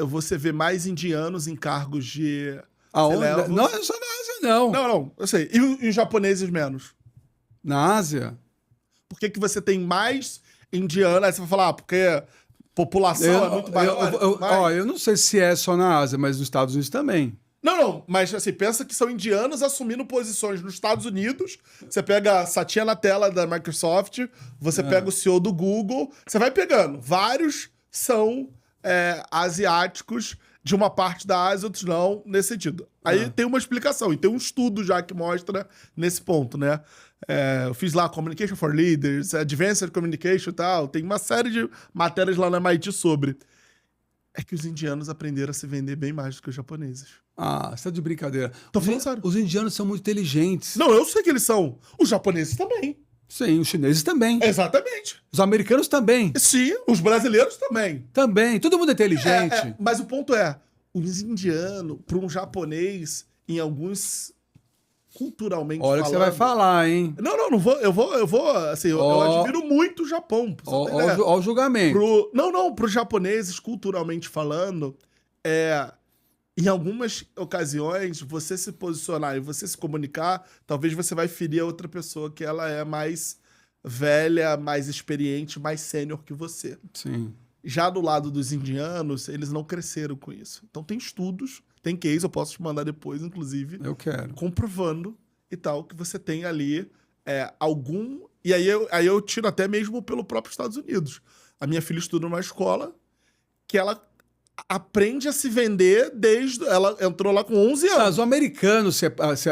Speaker 2: você vê mais indianos em cargos de...
Speaker 1: Aonde? Não, só na Ásia, não.
Speaker 2: Não, eu sei. E os japoneses menos?
Speaker 1: Na Ásia?
Speaker 2: Por que você tem mais indianos? Aí você vai falar, porque população é muito maior.
Speaker 1: Eu não sei se é só na Ásia, mas nos Estados Unidos também.
Speaker 2: Não, mas assim, pensa que são indianos assumindo posições nos Estados Unidos. Você pega a Satya Nadella da Microsoft, você pega o CEO do Google, você vai pegando. Vários são asiáticos de uma parte da Ásia, outros não, nesse sentido. Aí tem uma explicação, e tem um estudo já que mostra nesse ponto, né? Eu fiz lá Communication for Leaders, Advanced Communication e tal, tem uma série de matérias lá na MIT sobre. É que os indianos aprenderam a se vender bem mais do que os japoneses.
Speaker 1: Você tá de brincadeira.
Speaker 2: Tô falando sério.
Speaker 1: Os indianos são muito inteligentes.
Speaker 2: Não, eu sei que eles são. Os japoneses também.
Speaker 1: Sim, os chineses também.
Speaker 2: Exatamente.
Speaker 1: Os americanos também.
Speaker 2: Sim, os brasileiros também.
Speaker 1: Também. Todo mundo é inteligente.
Speaker 2: Mas o ponto é, os indianos, para um japonês, em alguns culturalmente
Speaker 1: Olha o que você vai falar, hein?
Speaker 2: Não vou. Assim, eu admiro muito o Japão.
Speaker 1: Olha o julgamento.
Speaker 2: Para os japoneses, culturalmente falando, em algumas ocasiões, você se posicionar e você se comunicar, talvez você vai ferir a outra pessoa que ela é mais velha, mais experiente, mais sênior que você.
Speaker 1: Sim.
Speaker 2: Já do lado dos indianos, eles não cresceram com isso. Então tem estudos, tem case, eu posso te mandar depois, inclusive.
Speaker 1: Eu quero.
Speaker 2: Comprovando e tal, que você tem ali algum... E aí eu tiro até mesmo pelo próprio Estados Unidos. A minha filha estuda numa escola que ela aprende a se vender desde... Ela entrou lá com 11 anos.
Speaker 1: Mas o americano,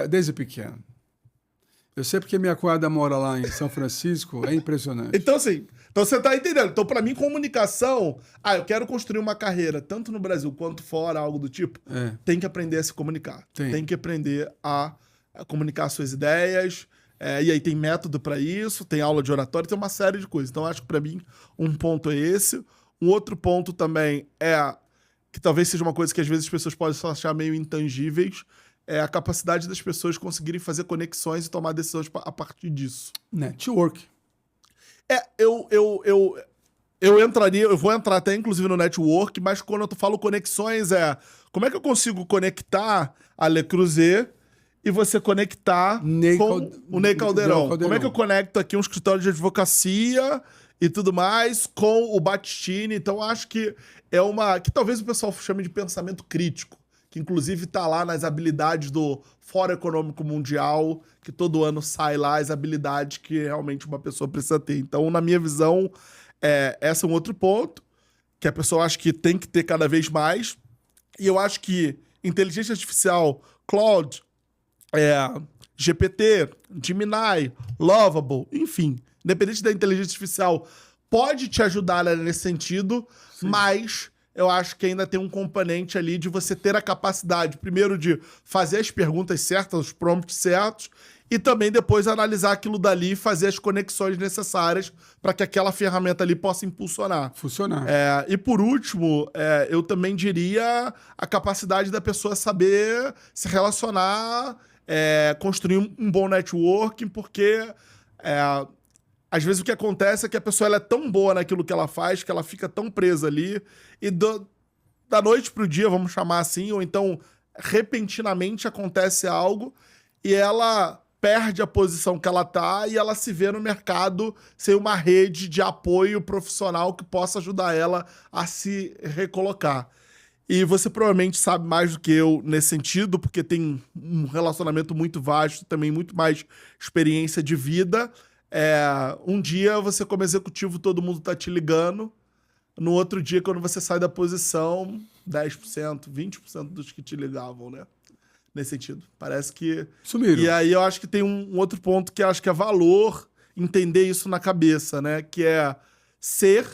Speaker 1: desde pequeno. Eu sei porque minha cunhada mora lá em São Francisco, é impressionante.
Speaker 2: Então, assim, você tá entendendo. Então, pra mim, comunicação... eu quero construir uma carreira, tanto no Brasil quanto fora, algo do tipo. Tem que aprender a se comunicar. Tem que aprender a comunicar suas ideias. E aí tem método pra isso, tem aula de oratória, tem uma série de coisas. Então, acho que pra mim, um ponto é esse. Um outro ponto também que talvez seja uma coisa que às vezes as pessoas podem só achar meio intangíveis, é a capacidade das pessoas conseguirem fazer conexões e tomar decisões a partir disso.
Speaker 1: Network.
Speaker 2: Eu vou entrar até inclusive no network, mas quando eu falo conexões como é que eu consigo conectar a Le Creuset e você conectar com o Ney Caldeirão? Como é que eu conecto aqui um escritório de advocacia e tudo mais com o Battistini? Então acho que que talvez o pessoal chame de pensamento crítico, que inclusive está lá nas habilidades do Fórum Econômico Mundial, que todo ano sai lá as habilidades que realmente uma pessoa precisa ter. Então, na minha visão, esse é um outro ponto, que a pessoa acha que tem que ter cada vez mais. E eu acho que inteligência artificial, Claude, GPT, Gemini, Lovable, enfim, independente da inteligência artificial, pode te ajudar nesse sentido, sim, mas... eu acho que ainda tem um componente ali de você ter a capacidade, primeiro, de fazer as perguntas certas, os prompts certos, e também depois analisar aquilo dali e fazer as conexões necessárias para que aquela ferramenta ali possa impulsionar.
Speaker 1: Funcionar.
Speaker 2: E por último, eu também diria a capacidade da pessoa saber se relacionar, construir um bom networking, porque... às vezes o que acontece é que a pessoa ela é tão boa naquilo que ela faz, que ela fica tão presa ali, e da noite pro dia, vamos chamar assim, ou então repentinamente acontece algo, e ela perde a posição que ela tá, e ela se vê no mercado sem uma rede de apoio profissional que possa ajudar ela a se recolocar. E você provavelmente sabe mais do que eu nesse sentido, porque tem um relacionamento muito vasto, também muito mais experiência de vida. Um dia você como executivo, todo mundo tá te ligando. No outro dia, quando você sai da posição, 10%, 20% dos que te ligavam, né? Nesse sentido. Parece que...
Speaker 1: sumiram.
Speaker 2: E aí eu acho que tem um outro ponto que eu acho que é valor entender isso na cabeça, né? Que ser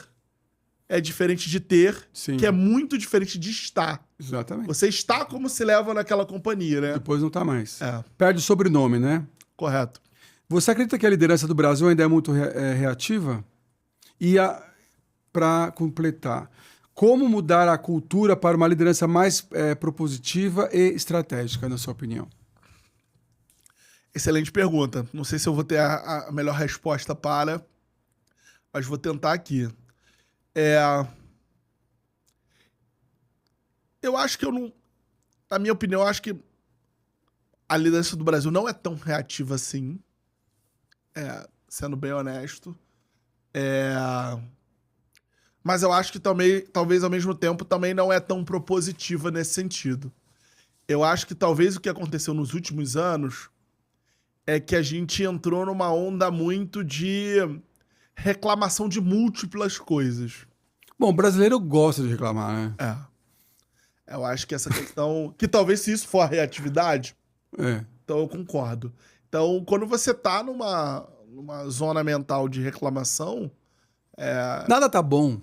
Speaker 2: é diferente de ter,
Speaker 1: sim,
Speaker 2: que é muito diferente de estar.
Speaker 1: Exatamente.
Speaker 2: Você está como se leva naquela companhia, né?
Speaker 1: Depois não tá mais. Perde o sobrenome, né?
Speaker 2: Correto.
Speaker 1: Você acredita que a liderança do Brasil ainda é muito reativa? E para completar, como mudar a cultura para uma liderança mais propositiva e estratégica, na sua opinião?
Speaker 2: Excelente pergunta. Não sei se eu vou ter a melhor resposta mas vou tentar aqui. Eu acho que na minha opinião, eu acho que a liderança do Brasil não é tão reativa assim. Sendo bem honesto. Mas eu acho que também, talvez ao mesmo tempo, também não é tão propositiva nesse sentido. Eu acho que talvez o que aconteceu nos últimos anos é que a gente entrou numa onda muito de reclamação de múltiplas coisas.
Speaker 1: Bom, o brasileiro gosta de reclamar, né?
Speaker 2: Eu acho que essa questão... que talvez se isso for a reatividade, então eu concordo. Então, quando você tá numa zona mental de reclamação...
Speaker 1: nada tá bom.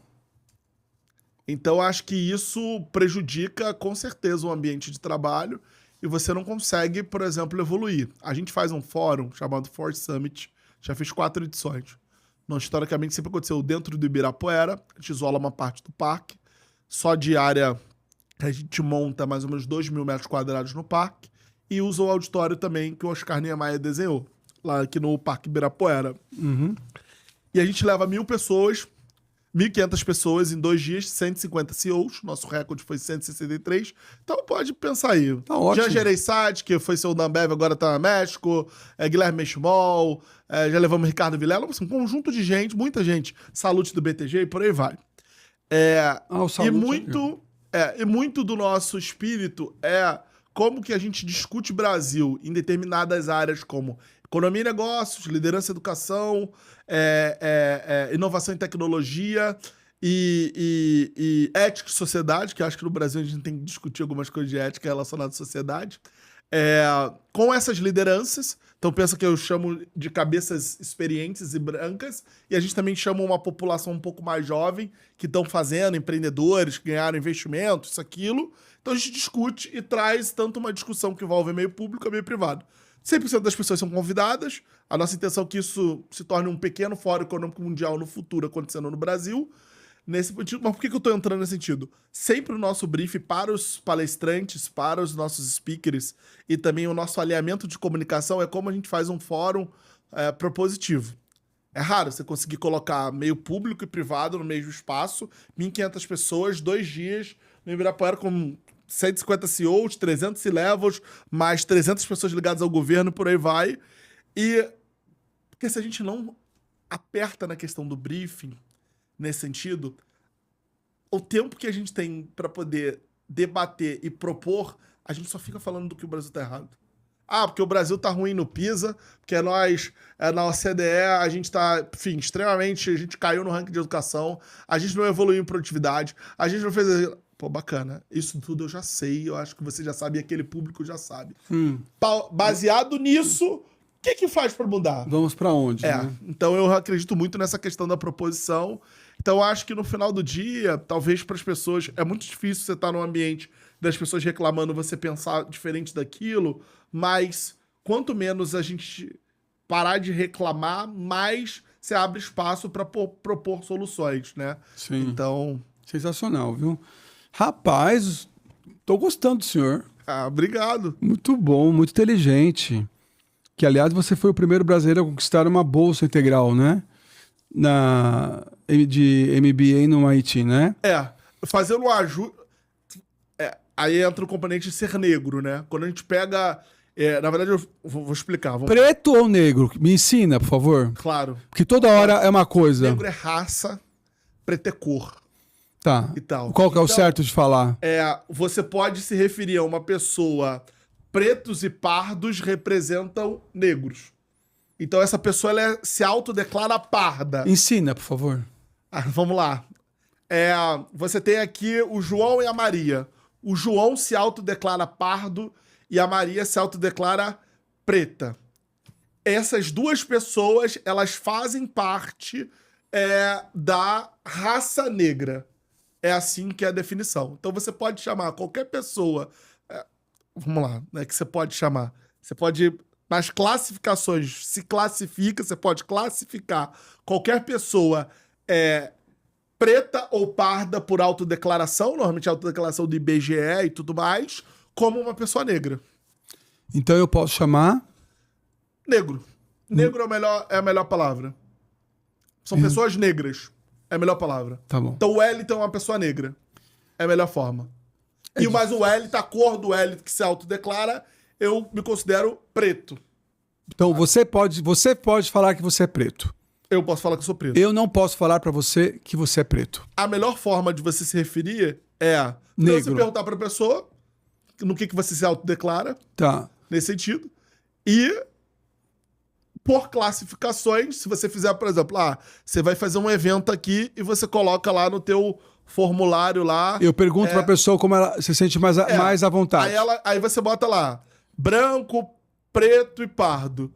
Speaker 2: Então, acho que isso prejudica, com certeza, o ambiente de trabalho e você não consegue, por exemplo, evoluir. A gente faz um fórum chamado Force Summit Já fiz 4 edições. Não, historicamente sempre aconteceu dentro do Ibirapuera, a gente isola uma parte do parque, só de área a gente monta mais ou menos 2.000 metros quadrados no parque e usa o auditório também que o Oscar Niemeyer desenhou, lá aqui no Parque Ibirapuera. E a gente leva 1.000 pessoas, 1.500 pessoas em 2 dias, 150 CEOs, nosso recorde foi 163, então pode pensar aí.
Speaker 1: Tá ótimo.
Speaker 2: Já gerei site, que foi seu da Ambev, agora tá no México, Guilherme Meximol, já levamos Ricardo Vilela, assim, um conjunto de gente, muita gente, Salute do BTG e por aí vai.
Speaker 1: O Salute
Speaker 2: E muito do nosso espírito é como que a gente discute Brasil em determinadas áreas como economia e negócios, liderança e educação, inovação e tecnologia e ética e sociedade, que eu acho que no Brasil a gente tem que discutir algumas coisas de ética relacionadas à sociedade, com essas lideranças. Então pensa que eu chamo de cabeças experientes e brancas, e a gente também chama uma população um pouco mais jovem, que estão fazendo, empreendedores, que ganharam investimento, isso, aquilo. Então a gente discute e traz tanto uma discussão que envolve meio público e meio privado. 100% das pessoas são convidadas, a nossa intenção é que isso se torne um pequeno fórum econômico mundial no futuro, acontecendo no Brasil. Nesse sentido, mas por que eu tô entrando nesse sentido? Sempre o nosso brief para os palestrantes, para os nossos speakers e também o nosso alinhamento de comunicação é como a gente faz um fórum propositivo. É raro você conseguir colocar meio público e privado no mesmo espaço, 1.500 pessoas, 2 dias, no Ibirapuera com 150 CEOs, 300 C-levels, mais 300 pessoas ligadas ao governo, por aí vai. Porque se a gente não aperta na questão do briefing, nesse sentido, o tempo que a gente tem para poder debater e propor, a gente só fica falando do que o Brasil tá errado. Porque o Brasil tá ruim no PISA, porque nós, na OCDE, a gente tá, enfim, extremamente, a gente caiu no ranking de educação, a gente não evoluiu em produtividade, a gente não fez... Pô, bacana. Isso tudo eu já sei, eu acho que você já sabe e aquele público já sabe. Baseado nisso... O que faz para mudar?
Speaker 1: Vamos para onde? Né?
Speaker 2: Então eu acredito muito nessa questão da proposição. Então eu acho que no final do dia, talvez para as pessoas... É muito difícil você estar num ambiente das pessoas reclamando, você pensar diferente daquilo, mas quanto menos a gente parar de reclamar, mais você abre espaço para propor soluções, né?
Speaker 1: Sim.
Speaker 2: Então...
Speaker 1: Sensacional, viu? Rapaz, tô gostando do senhor.
Speaker 2: Obrigado.
Speaker 1: Muito bom, muito inteligente. Que, aliás, você foi o primeiro brasileiro a conquistar uma bolsa integral, né? De MBA no MIT, né?
Speaker 2: Fazendo um ajuste... aí entra o componente de ser negro, né? Quando a gente pega... na verdade, eu vou explicar.
Speaker 1: Preto ou negro? Me ensina, por favor.
Speaker 2: Claro.
Speaker 1: Porque toda hora é uma coisa.
Speaker 2: Negro é raça, preto é cor.
Speaker 1: Tá.
Speaker 2: E tal.
Speaker 1: Qual que é o certo de falar?
Speaker 2: Você pode se referir a uma pessoa... Pretos e pardos representam negros. Então essa pessoa se autodeclara parda.
Speaker 1: Ensina, por favor.
Speaker 2: Vamos lá. Você tem aqui o João e a Maria. O João se autodeclara pardo e a Maria se autodeclara preta. Essas duas pessoas, elas fazem parte da raça negra. É assim que é a definição. Então você pode chamar qualquer pessoa... Vamos lá, né? Que você pode chamar. Você pode, nas classificações, se classifica, você pode classificar qualquer pessoa preta ou parda por autodeclaração, normalmente autodeclaração do IBGE e tudo mais, como uma pessoa negra.
Speaker 1: Então eu posso chamar?
Speaker 2: Negro. Negro é a melhor palavra. São pessoas negras. É a melhor palavra.
Speaker 1: Tá bom.
Speaker 2: Então o Wellington é uma pessoa negra. É a melhor forma. Mas o Wellington, a cor do Wellington que se autodeclara, eu me considero preto.
Speaker 1: Então você pode falar que você é preto.
Speaker 2: Eu posso falar que eu sou preto.
Speaker 1: Eu não posso falar pra você que você é preto.
Speaker 2: A melhor forma de você se referir é...
Speaker 1: Negro.
Speaker 2: Você perguntar pra pessoa no que você se autodeclara.
Speaker 1: Tá.
Speaker 2: Nesse sentido. E... Por classificações, se você fizer, por exemplo, você vai fazer um evento aqui e você coloca lá no teu... formulário lá.
Speaker 1: Eu pergunto pra pessoa como ela se sente mais à vontade.
Speaker 2: Aí você bota lá, branco, preto e pardo.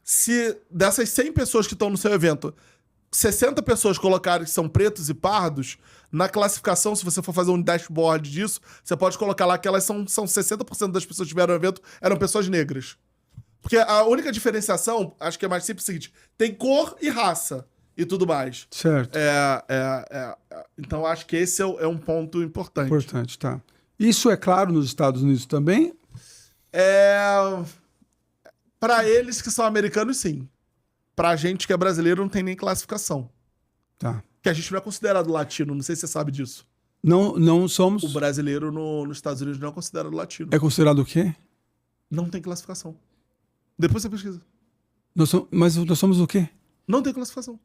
Speaker 2: Se dessas 100 pessoas que estão no seu evento, 60 pessoas colocarem que são pretos e pardos, na classificação, se você for fazer um dashboard disso, você pode colocar lá que elas são 60% das pessoas que tiveram no evento eram pessoas negras. Porque a única diferenciação, acho que é mais simples, é o seguinte: tem cor e raça e tudo mais.
Speaker 1: Certo.
Speaker 2: Então, acho que esse é um ponto importante.
Speaker 1: Importante, tá. Isso é claro nos Estados Unidos também?
Speaker 2: Para eles que são americanos, sim. Pra gente que é brasileiro, não tem nem classificação.
Speaker 1: Tá.
Speaker 2: Que a gente não é considerado latino, não sei se você sabe disso.
Speaker 1: Não somos...
Speaker 2: O brasileiro nos Estados Unidos não é considerado latino.
Speaker 1: É considerado o quê?
Speaker 2: Não tem classificação. Depois você pesquisa.
Speaker 1: Mas nós somos o quê?
Speaker 2: Não tem classificação.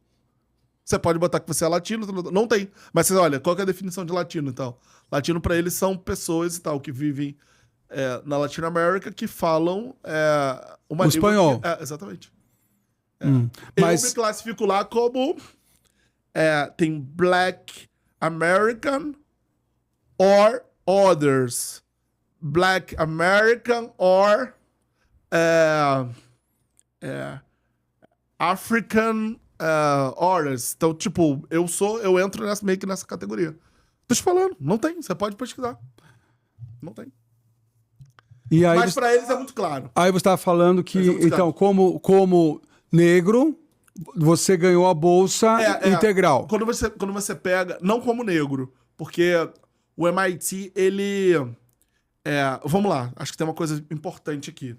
Speaker 2: Você pode botar que você é latino, não tem. Mas você olha, qual que é a definição de latino e tal? Latino pra eles são pessoas e tal que vivem na Latinoamérica que falam uma
Speaker 1: O
Speaker 2: língua
Speaker 1: espanhol.
Speaker 2: Exatamente.
Speaker 1: Mas...
Speaker 2: Eu me classifico lá como tem Black American or Others. Black American or African Others. Então, tipo, eu entro meio que nessa categoria. Tô te falando, não tem. Você pode pesquisar. Não tem.
Speaker 1: E aí
Speaker 2: Mas pra eles é muito claro.
Speaker 1: Aí você estava falando que, então, como negro, você ganhou a bolsa integral.
Speaker 2: Quando você pega, não como negro, porque o MIT, ele... vamos lá, acho que tem uma coisa importante aqui.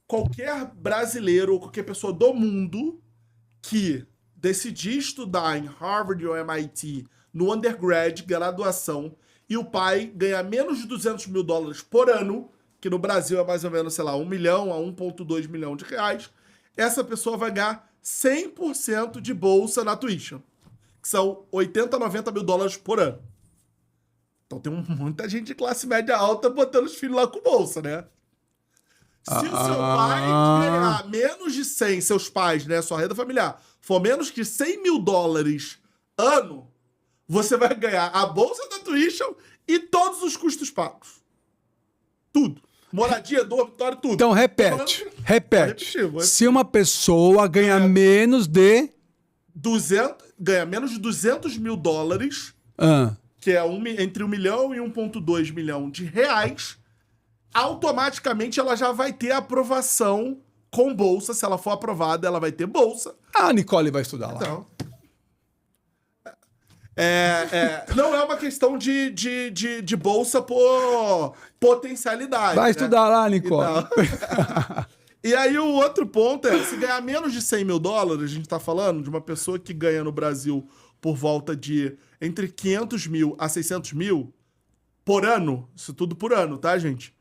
Speaker 2: Qualquer brasileiro ou qualquer pessoa do mundo que decidir estudar em Harvard ou MIT no undergrad, graduação, e o pai ganhar menos de $200 mil por ano, que no Brasil é mais ou menos, sei lá, 1 milhão a 1,2 milhão de reais, essa pessoa vai ganhar 100% de bolsa na tuition, que são 80 a 90 mil dólares por ano. Então tem muita gente de classe média alta botando os filhos lá com bolsa, né? Se o seu pai ganhar menos de 100, seus pais, né, sua renda familiar, for menos que 100 mil dólares ano, você vai ganhar a bolsa da tuition e todos os custos pagos. Tudo. Moradia, dormitório, tudo.
Speaker 1: Então, repete. Se uma pessoa ganha menos de...
Speaker 2: ganha menos de 200 mil dólares, que é entre 1 milhão e 1,2 milhão de reais, automaticamente ela já vai ter aprovação com bolsa. Se ela for aprovada, ela vai ter bolsa.
Speaker 1: A Nicole vai estudar lá.
Speaker 2: Então, não é uma questão de bolsa por potencialidade.
Speaker 1: Vai estudar lá, Nicole.
Speaker 2: E aí o outro ponto se ganhar menos de 100 mil dólares, a gente tá falando de uma pessoa que ganha no Brasil por volta de entre 500 mil a 600 mil por ano, isso tudo por ano, tá, gente?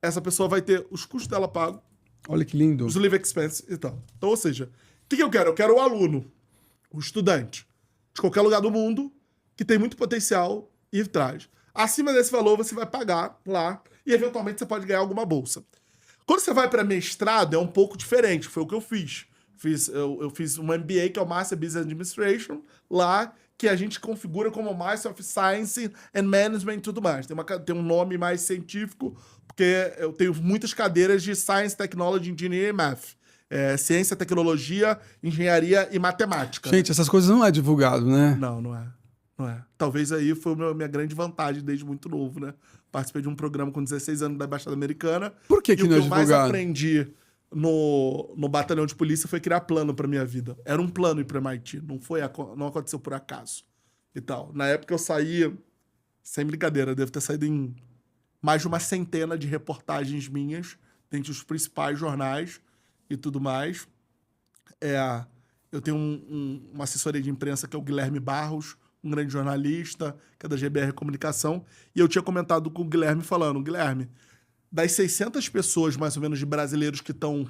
Speaker 2: Essa pessoa vai ter os custos dela pagos.
Speaker 1: Olha que lindo.
Speaker 2: Os living expenses e tal. Então, ou seja, o que eu quero? Eu quero o aluno, o estudante, de qualquer lugar do mundo, que tem muito potencial e traz. Acima desse valor, você vai pagar lá e, eventualmente, você pode ganhar alguma bolsa. Quando você vai para mestrado, é um pouco diferente. Foi o que eu fiz. Eu fiz um MBA, que é o Master Business Administration, lá, que a gente configura como Master of Science and Management e tudo mais. Tem um nome mais científico, porque eu tenho muitas cadeiras de Science, Technology, Engineering e Math. Ciência, tecnologia, engenharia e matemática.
Speaker 1: Gente, essas coisas não é divulgado, né?
Speaker 2: Não é. Talvez aí foi a minha grande vantagem desde muito novo, né? Participei de um programa com 16 anos da Embaixada Americana.
Speaker 1: Por que não é divulgado?
Speaker 2: O que eu mais aprendi no batalhão de polícia foi criar plano pra minha vida. Era um plano ir pra MIT. Não aconteceu por acaso. E tal. Na época eu saí, sem brincadeira, devo ter saído em mais de uma centena de reportagens minhas, dentre os principais jornais e tudo mais. Eu tenho uma assessoria de imprensa que é o Guilherme Barros, um grande jornalista, que é da GBR Comunicação, e eu tinha comentado com o Guilherme falando, Guilherme, das 600 pessoas, mais ou menos, de brasileiros que estão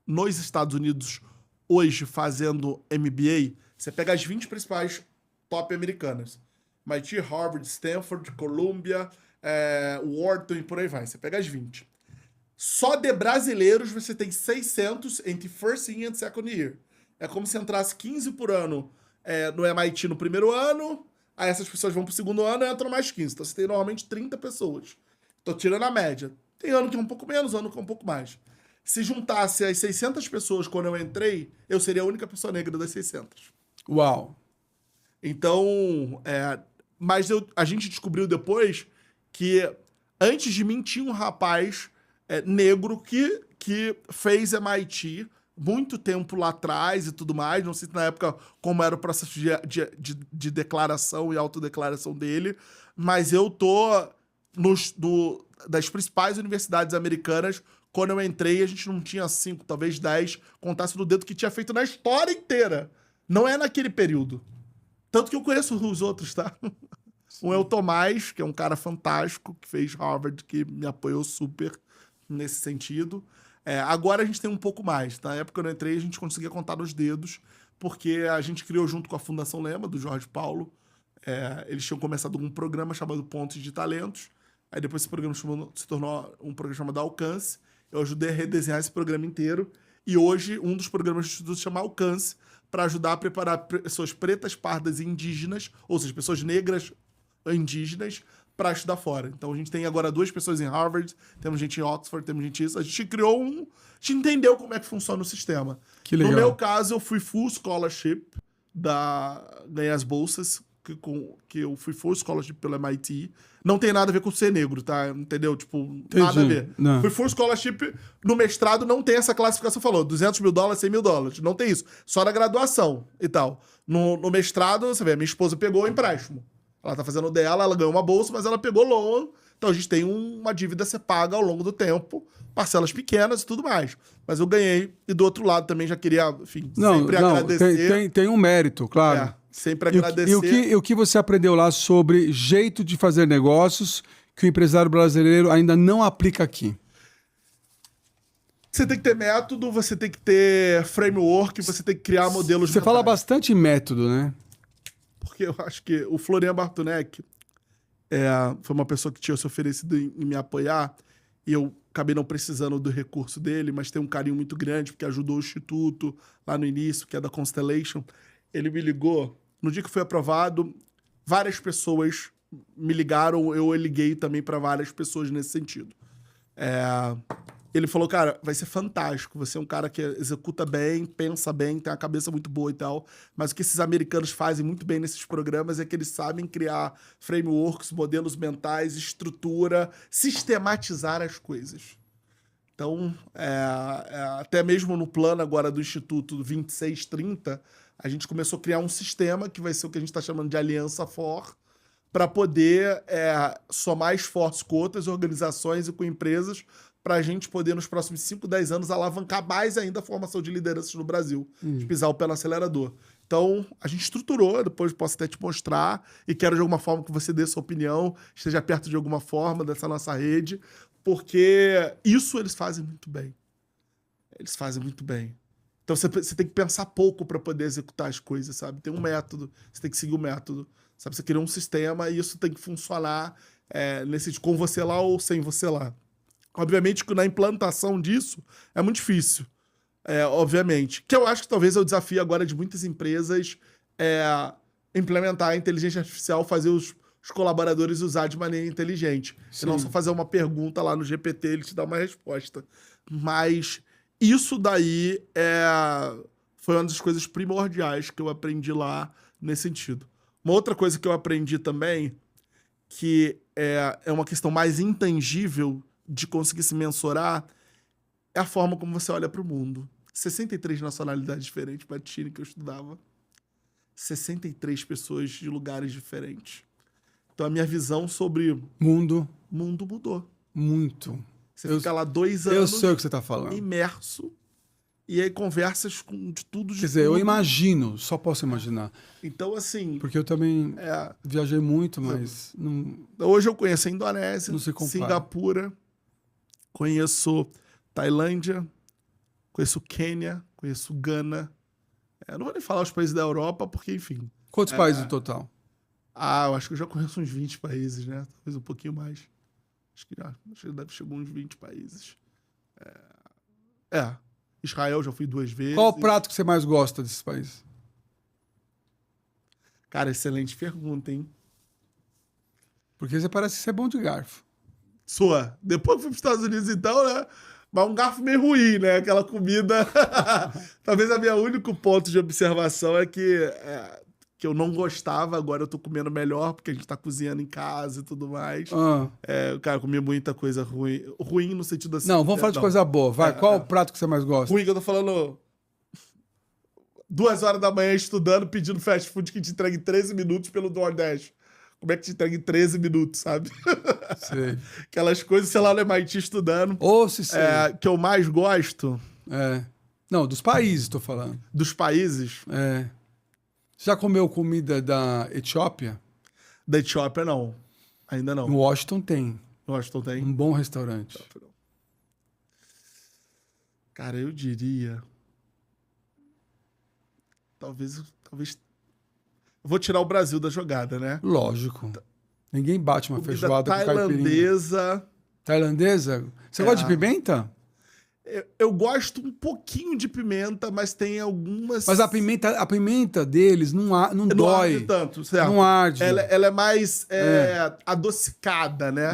Speaker 2: nos Estados Unidos hoje fazendo MBA, você pega as 20 principais top americanas. MIT, Harvard, Stanford, Columbia, Wharton e por aí vai. Você pega as 20. Só de brasileiros você tem 600 entre first year e second year. É como se entrasse 15 por ano no MIT no primeiro ano, aí essas pessoas vão pro segundo ano e entram mais 15. Então você tem normalmente 30 pessoas. Tô tirando a média. Tem ano que é um pouco menos, ano que é um pouco mais. Se juntasse as 600 pessoas quando eu entrei, eu seria a única pessoa negra das 600.
Speaker 1: Uau!
Speaker 2: Então, mas a gente descobriu depois que antes de mim tinha um rapaz negro que que fez MIT muito tempo lá atrás e tudo mais. Não sei se na época como era o processo de declaração e autodeclaração dele, mas eu tô das principais universidades americanas. Quando eu entrei, a gente não tinha 5, talvez 10, contasse no dedo que tinha feito na história inteira. Não é naquele período. Tanto que eu conheço os outros, tá? Um é o Tomás, que é um cara fantástico, que fez Harvard, que me apoiou super nesse sentido. Agora a gente tem um pouco mais. Na época que eu entrei, a gente conseguia contar nos dedos, porque a gente criou junto com a Fundação Lema, do Jorge Paulo. Eles tinham começado um programa chamado Pontes de Talentos. Aí depois esse programa se tornou um programa chamado Alcance. Eu ajudei a redesenhar esse programa inteiro. E hoje, um dos programas do Instituto chama Alcance, para ajudar a preparar pessoas pretas, pardas e indígenas, ou seja, pessoas negras indígenas, para estudar fora. Então a gente tem agora 2 pessoas em Harvard, temos gente em Oxford, temos gente isso. A gente criou a gente entendeu como é que funciona o sistema.
Speaker 1: Que legal.
Speaker 2: No meu caso, eu fui full scholarship, ganhei as bolsas, que eu fui full scholarship pelo MIT. Não tem nada a ver com ser negro, tá? Entendeu? Tipo,
Speaker 1: Entendi.
Speaker 2: Nada a ver.
Speaker 1: Não.
Speaker 2: Fui full scholarship. No mestrado não tem essa classificação, falou, $200 mil, $100 mil. Não tem isso. Só na graduação e tal. No mestrado, você vê, minha esposa pegou o empréstimo. Ela tá fazendo o dela, ela ganhou uma bolsa, mas ela pegou loan. Então a gente tem uma dívida a ser paga ao longo do tempo, parcelas pequenas e tudo mais. Mas eu ganhei. E do outro lado também já queria, enfim, sempre agradecer.
Speaker 1: Tem um mérito, claro.
Speaker 2: Sempre agradecer.
Speaker 1: E o que você aprendeu lá sobre jeito de fazer negócios que o empresário brasileiro ainda não aplica aqui?
Speaker 2: Você tem que ter método, você tem que ter framework, você tem que criar modelos
Speaker 1: Você fala
Speaker 2: mentais.
Speaker 1: bastante em método, né?
Speaker 2: Porque eu acho que o Florian Bartunek foi uma pessoa que tinha se oferecido em me apoiar e eu acabei não precisando do recurso dele, mas tem um carinho muito grande porque ajudou o Instituto lá no início, que é da Constellation. Ele me ligou, no dia que foi aprovado, várias pessoas me ligaram, eu liguei também para várias pessoas nesse sentido. Ele falou, cara, vai ser fantástico, você é um cara que executa bem, pensa bem, tem uma cabeça muito boa e tal, mas o que esses americanos fazem muito bem nesses programas é que eles sabem criar frameworks, modelos mentais, estrutura, sistematizar as coisas. Então, até mesmo no plano agora do Instituto 2630, a gente começou a criar um sistema que vai ser o que a gente está chamando de Aliança For, para poder somar esforços com outras organizações e com empresas para a gente poder, nos próximos 5, 10 anos, alavancar mais ainda a formação de lideranças no Brasil, de pisar o pé no acelerador. Então, a gente estruturou, depois posso até te mostrar, e quero de alguma forma que você dê sua opinião, esteja perto de alguma forma dessa nossa rede, porque isso eles fazem muito bem. Eles fazem muito bem. Então, você tem que pensar pouco para poder executar as coisas, sabe? Tem um método, você tem que seguir o método. Sabe? Você cria um sistema e isso tem que funcionar com você lá ou sem você lá. Obviamente que na implantação disso é muito difícil. Obviamente. Que eu acho que talvez é o desafio agora de muitas empresas implementar a inteligência artificial, fazer os colaboradores usar de maneira inteligente. E não só fazer uma pergunta lá no GPT, ele te dá uma resposta. Mas isso daí foi uma das coisas primordiais que eu aprendi lá nesse sentido. Uma outra coisa que eu aprendi também, que é uma questão mais intangível de conseguir se mensurar, é a forma como você olha para o mundo. 63 nacionalidades diferentes, Patini, que eu estudava. 63 pessoas de lugares diferentes. Então a minha visão sobre mundo mudou.
Speaker 1: Muito.
Speaker 2: Você fica lá 2 anos...
Speaker 1: Eu sei o que você está falando.
Speaker 2: Imerso. E aí conversas de tudo.
Speaker 1: Quer dizer, eu imagino, só posso imaginar.
Speaker 2: Então, assim...
Speaker 1: Porque eu também viajei muito, mas...
Speaker 2: Hoje eu conheço a Indonésia,
Speaker 1: não se compara.
Speaker 2: Singapura, conheço Tailândia, conheço Quênia, conheço Gana. Eu não vou nem falar os países da Europa, porque, enfim...
Speaker 1: Quantos países no total?
Speaker 2: Eu acho que eu já conheço uns 20 países, né? Talvez um pouquinho mais. Acho que deve chegar uns 20 países. Israel já fui 2 vezes.
Speaker 1: Qual o prato que você mais gosta desses países?
Speaker 2: Cara, excelente pergunta, hein?
Speaker 1: Porque você parece ser bom de garfo.
Speaker 2: Depois que fui para os Estados Unidos, então, né? Mas um garfo meio ruim, né? Aquela comida... Talvez o meu único ponto de observação é que que eu não gostava, agora eu tô comendo melhor, porque a gente tá cozinhando em casa e tudo mais. Cara, eu comi muita coisa ruim. Ruim no sentido assim...
Speaker 1: Não, vamos falar de coisa boa. Vai, qual o prato que você mais gosta?
Speaker 2: Ruim que eu tô falando... 2 horas da manhã estudando, pedindo fast food que te entrega em 13 minutos pelo DoorDash. Como é que te entrega em 13 minutos, sabe?
Speaker 1: Sei.
Speaker 2: Aquelas coisas, sei lá, no MIT estudando.
Speaker 1: Ou se sei.
Speaker 2: Que eu mais gosto...
Speaker 1: Não, dos países, tô falando.
Speaker 2: Dos países...
Speaker 1: Já comeu comida da Etiópia?
Speaker 2: Da Etiópia, não. Ainda não.
Speaker 1: Em Washington tem.
Speaker 2: Washington tem?
Speaker 1: Um bom restaurante.
Speaker 2: Cara, eu diria... Talvez... Vou tirar o Brasil da jogada, né?
Speaker 1: Lógico. Ninguém bate uma
Speaker 2: Comida
Speaker 1: feijoada com caipirinha.
Speaker 2: tailandesa.
Speaker 1: Tailandesa? Você gosta de pimenta?
Speaker 2: Eu gosto um pouquinho de pimenta, mas tem algumas...
Speaker 1: Mas a pimenta deles não
Speaker 2: não
Speaker 1: dói.
Speaker 2: arde tanto, certo?
Speaker 1: Não arde.
Speaker 2: Ela é mais adocicada, né?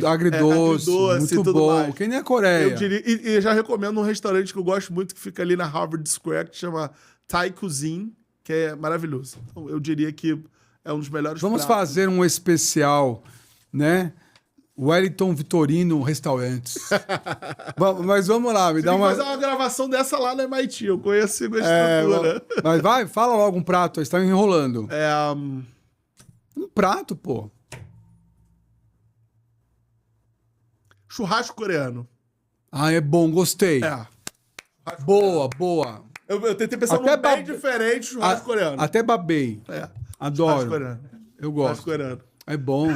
Speaker 1: Agridoce, muito
Speaker 2: e tudo
Speaker 1: bom.
Speaker 2: mais.
Speaker 1: Que nem a Coreia.
Speaker 2: Eu diria, e já recomendo um restaurante que eu gosto muito, que fica ali na Harvard Square, que chama Thai Cuisine, que é maravilhoso. Então, eu diria que é um dos melhores
Speaker 1: Vamos
Speaker 2: pratos.
Speaker 1: fazer um especial, né? Wellington Vitorino Restaurantes. Mas vamos lá, me dá uma...
Speaker 2: fazer uma gravação dessa lá no MIT, eu conheço a estrutura.
Speaker 1: Mas vai, fala logo um prato, você está enrolando. Um prato, pô.
Speaker 2: Churrasco coreano.
Speaker 1: É bom, gostei. Boa.
Speaker 2: Eu tentei pensar num bem diferente churrasco coreano.
Speaker 1: Até babei. Adoro.
Speaker 2: Churrasco coreano.
Speaker 1: Eu gosto.
Speaker 2: Churrasco coreano.
Speaker 1: É bom.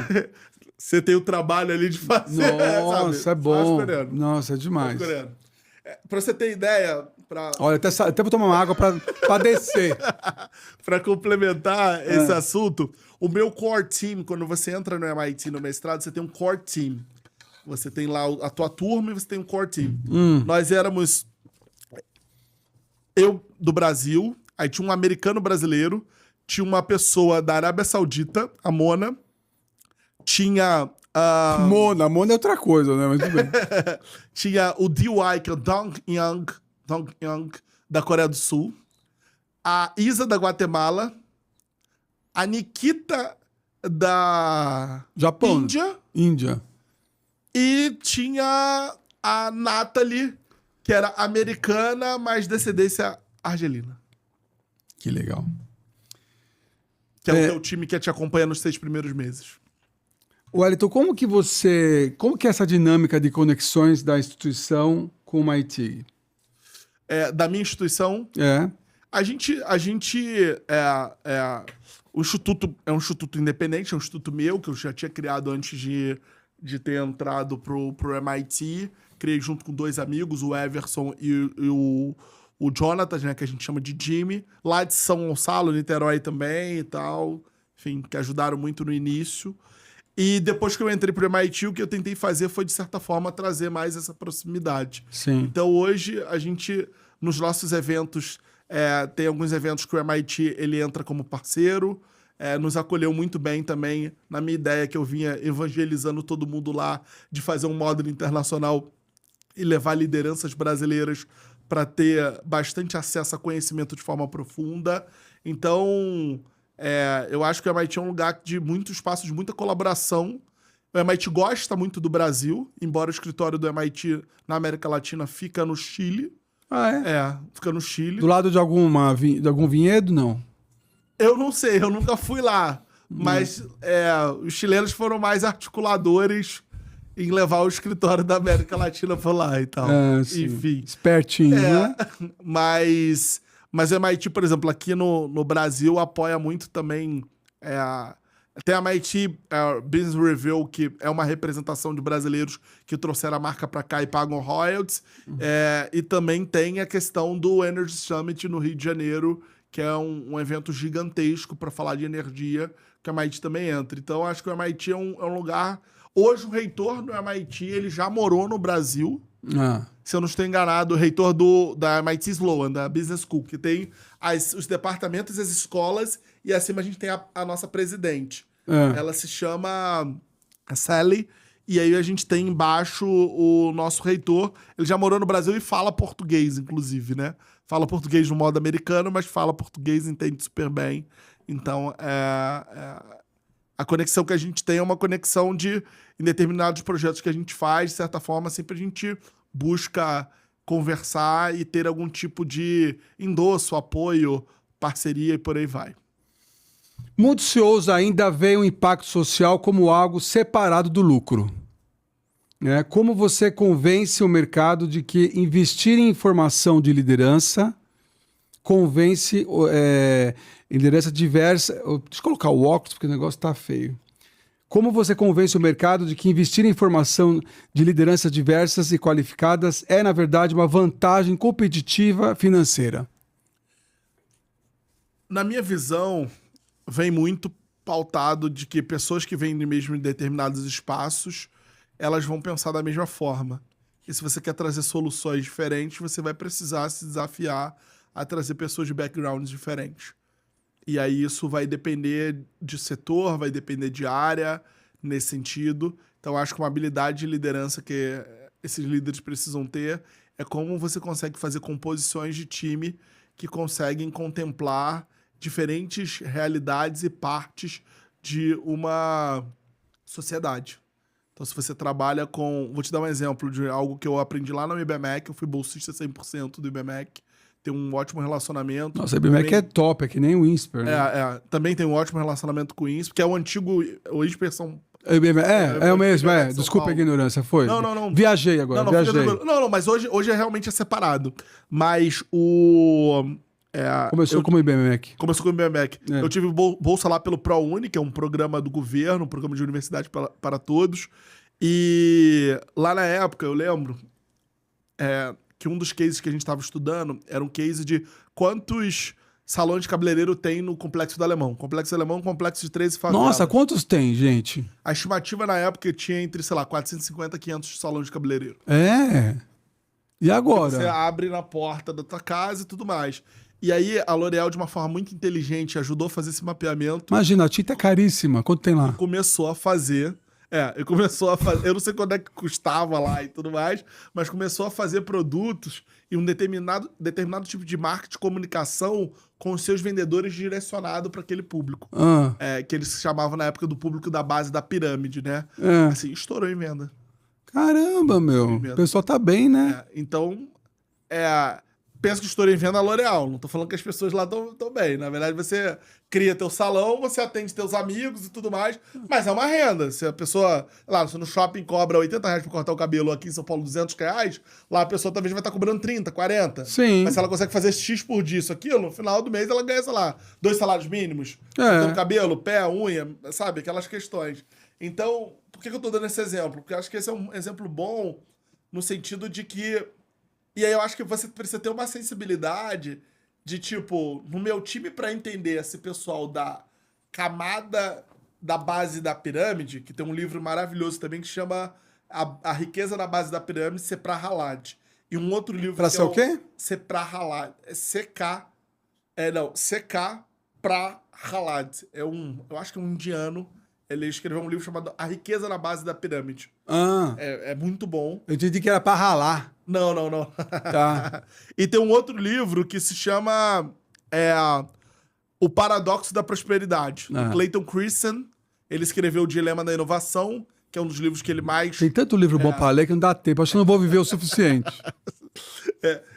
Speaker 2: Você tem o trabalho ali de fazer.
Speaker 1: Nossa,
Speaker 2: sabe?
Speaker 1: É bom.
Speaker 2: Nossa,
Speaker 1: é demais.
Speaker 2: Pra você ter ideia...
Speaker 1: Olha, até vou tomar uma água pra descer.
Speaker 2: Pra complementar esse assunto, o meu core team, quando você entra no MIT, no mestrado, você tem um core team. Você tem lá a tua turma e você tem um core team. Nós éramos... Eu, do Brasil, aí tinha um americano brasileiro, tinha uma pessoa da Arábia Saudita, a Mona, tinha...
Speaker 1: Mona é outra coisa, né? Mas tudo bem.
Speaker 2: Tinha o DY, que é o Dong Young, da Coreia do Sul. A Isa, da Guatemala. A Nikita, da
Speaker 1: Japão.
Speaker 2: Índia. E tinha a Natalie, que era americana, mas descendência argelina.
Speaker 1: Que legal.
Speaker 2: Que é o teu time que te acompanha nos 6 primeiros meses.
Speaker 1: Wellington, como que é essa dinâmica de conexões da instituição com o MIT?
Speaker 2: Da minha instituição? O instituto é um instituto independente, é um instituto meu, que eu já tinha criado antes de ter entrado pro MIT. Criei junto com 2 amigos, o Everson e o Jonathan, né, que a gente chama de Jimmy, lá de São Gonçalo, Niterói também e tal. Enfim, que ajudaram muito no início. E depois que eu entrei pro MIT, o que eu tentei fazer foi, de certa forma, trazer mais essa proximidade.
Speaker 1: Sim.
Speaker 2: Então, hoje, a gente, nos nossos eventos, tem alguns eventos que o MIT ele entra como parceiro, nos acolheu muito bem também na minha ideia que eu vinha evangelizando todo mundo lá, de fazer um módulo internacional e levar lideranças brasileiras para ter bastante acesso a conhecimento de forma profunda. Então... eu acho que o MIT é um lugar de muito espaço, de muita colaboração. O MIT gosta muito do Brasil, embora o escritório do MIT na América Latina fica no Chile. Fica no Chile.
Speaker 1: Do lado de algum vinhedo, não?
Speaker 2: Eu não sei, eu nunca fui lá. Mas os chilenos foram mais articuladores em levar o escritório da América Latina para lá e tal. Enfim.
Speaker 1: Espertinho, né?
Speaker 2: Mas o MIT, por exemplo, aqui no Brasil, apoia muito também... tem a MIT Business Review, que é uma representação de brasileiros que trouxeram a marca para cá e pagam royalties. E também tem a questão do Energy Summit no Rio de Janeiro, que é um evento gigantesco para falar de energia, que o MIT também entra. Então, acho que o MIT é um lugar... Hoje, o reitor do MIT, ele já morou no Brasil. Se eu não estou enganado, o reitor da MIT Sloan, da Business School, que tem os departamentos e as escolas, e acima a gente tem a nossa presidente. Ela se chama Sally, E aí a gente tem embaixo o nosso reitor. Ele já morou no Brasil e fala português, inclusive, né? Fala português no modo americano, mas fala português, entende super bem. Então, a conexão que a gente tem é uma conexão de, em determinados projetos que a gente faz, de certa forma, sempre a gente busca conversar e ter algum tipo de endosso, apoio, parceria e por aí vai.
Speaker 1: Muitos CEOs ainda veem o impacto social como algo separado do lucro. Como você convence o mercado de que investir em informação de liderança convence liderança diversa... Deixa eu colocar o óculos, porque o negócio está feio. Como você convence o mercado de que investir em informação de lideranças diversas e qualificadas é, na verdade, uma vantagem competitiva financeira?
Speaker 2: Na minha visão, vem muito pautado de que pessoas que vêm mesmo em determinados espaços, elas vão pensar da mesma forma. E se você quer trazer soluções diferentes, você vai precisar se desafiar a trazer pessoas de backgrounds diferentes. E aí isso vai depender de setor, vai depender de área, nesse sentido. Então, acho que uma habilidade de liderança que esses líderes precisam ter é como você consegue fazer composições de time que conseguem contemplar diferentes realidades e partes de uma sociedade. Então, se você trabalha com... Vou te dar um exemplo de algo que eu aprendi lá no IBMEC. Eu fui bolsista 100% do IBMEC. Tenho um ótimo relacionamento.
Speaker 1: Nossa, o IBMEC também... é top, é que nem o INSPER.
Speaker 2: Né? Também tem um ótimo relacionamento com o INSPER, que é o antigo... O INSPER São...
Speaker 1: É o mesmo, Desculpa a ignorância, foi.
Speaker 2: Não.
Speaker 1: Viajei agora, viajei.
Speaker 2: Não, mas hoje realmente é separado. Mas o...
Speaker 1: Começou como IBMEC.
Speaker 2: Começou como IBMEC. Eu tive bolsa lá pelo ProUni, que é um programa do governo, um programa de universidade para todos. E lá na época, eu lembro que um dos cases que a gente estava estudando era um case de quantos salões de cabeleireiro tem no Complexo do Alemão. Complexo do Alemão é um complexo de 13 favelas.
Speaker 1: Nossa, quantos tem, gente?
Speaker 2: A estimativa na época tinha entre, 450 e 500 salões de cabeleireiro.
Speaker 1: E agora?
Speaker 2: Você abre na porta da tua casa e tudo mais. E aí, a L'Oréal, de uma forma muito inteligente, ajudou a fazer esse mapeamento.
Speaker 1: Imagina, a tinta é caríssima. Quanto tem lá?
Speaker 2: E começou a fazer... Eu não sei quando é que custava lá e tudo mais, mas começou a fazer produtos e um determinado tipo de marketing de comunicação com os seus vendedores direcionado para aquele público. Que eles chamavam na época do público da base da pirâmide, né? Assim, estourou em venda.
Speaker 1: Caramba, meu. O pessoal tá bem, né?
Speaker 2: Então, penso que estourou em venda a L'Oréal. Não tô falando que as pessoas lá estão bem. Na verdade, você cria teu salão, você atende teus amigos e tudo mais, mas é uma renda. Se a pessoa, lá, se no shopping cobra R$80 pra cortar o cabelo, aqui em São Paulo R$200, lá a pessoa talvez vai estar cobrando 30, 40.
Speaker 1: Sim.
Speaker 2: Mas se ela consegue fazer X por disso, aquilo, no final do mês ela ganha, sei lá, 2 salários mínimos, cortando cabelo, pé, unha, sabe? Aquelas questões. Então, por que eu tô dando esse exemplo? Porque eu acho que esse é um exemplo bom no sentido de que... E aí eu acho que você precisa ter uma sensibilidade de, tipo, no meu time, para entender esse pessoal da camada da base da pirâmide, que tem um livro maravilhoso também que chama A Riqueza na Base da Pirâmide, Sepra Halad. E um outro livro
Speaker 1: pra ser o quê?
Speaker 2: Sepra Halad. C.K. Pra Halad. Eu acho que é um indiano. Ele escreveu um livro chamado A Riqueza na Base da Pirâmide. É muito bom.
Speaker 1: Eu entendi que era pra ralar.
Speaker 2: Não.
Speaker 1: Tá.
Speaker 2: E tem um outro livro que se chama O Paradoxo da Prosperidade. O Clayton Christensen, ele escreveu O Dilema da Inovação, que é um dos livros que ele mais...
Speaker 1: Tem tanto livro bom pra ler que não dá tempo. Acho que eu não vou viver o suficiente.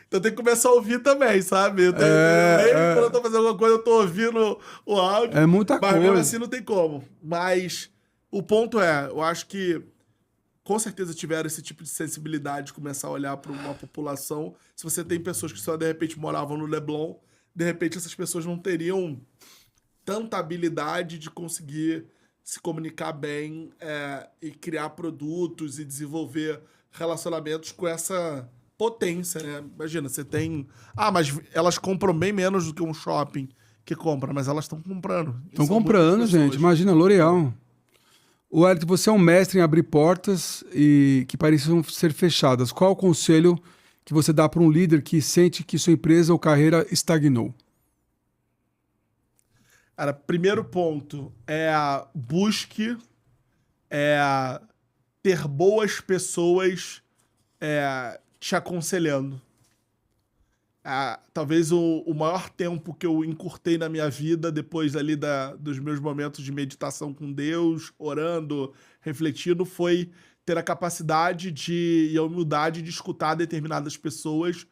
Speaker 2: Então tem que começar a ouvir também, sabe? Quando eu tô fazendo alguma coisa, eu tô ouvindo o áudio.
Speaker 1: É muita coisa.
Speaker 2: Mas mesmo assim não tem como. Mas o ponto eu acho que com certeza tiveram esse tipo de sensibilidade de começar a olhar para uma população. Se você tem pessoas que só de repente moravam no Leblon, de repente essas pessoas não teriam tanta habilidade de conseguir se comunicar bem e criar produtos e desenvolver relacionamentos com essa potência, né? Imagina, você tem... mas elas compram bem menos do que um shopping que compra, mas elas estão comprando.
Speaker 1: Estão comprando, gente. Imagina, L'Oréal. O Wellington, você é um mestre em abrir portas e que pareciam ser fechadas. Qual o conselho que você dá para um líder que sente que sua empresa ou carreira estagnou?
Speaker 2: Cara, primeiro ponto busque ter boas pessoas te aconselhando. Talvez o maior tempo que eu encurtei na minha vida, depois ali dos meus momentos de meditação com Deus, orando, refletindo, foi ter a capacidade e a humildade de escutar determinadas pessoas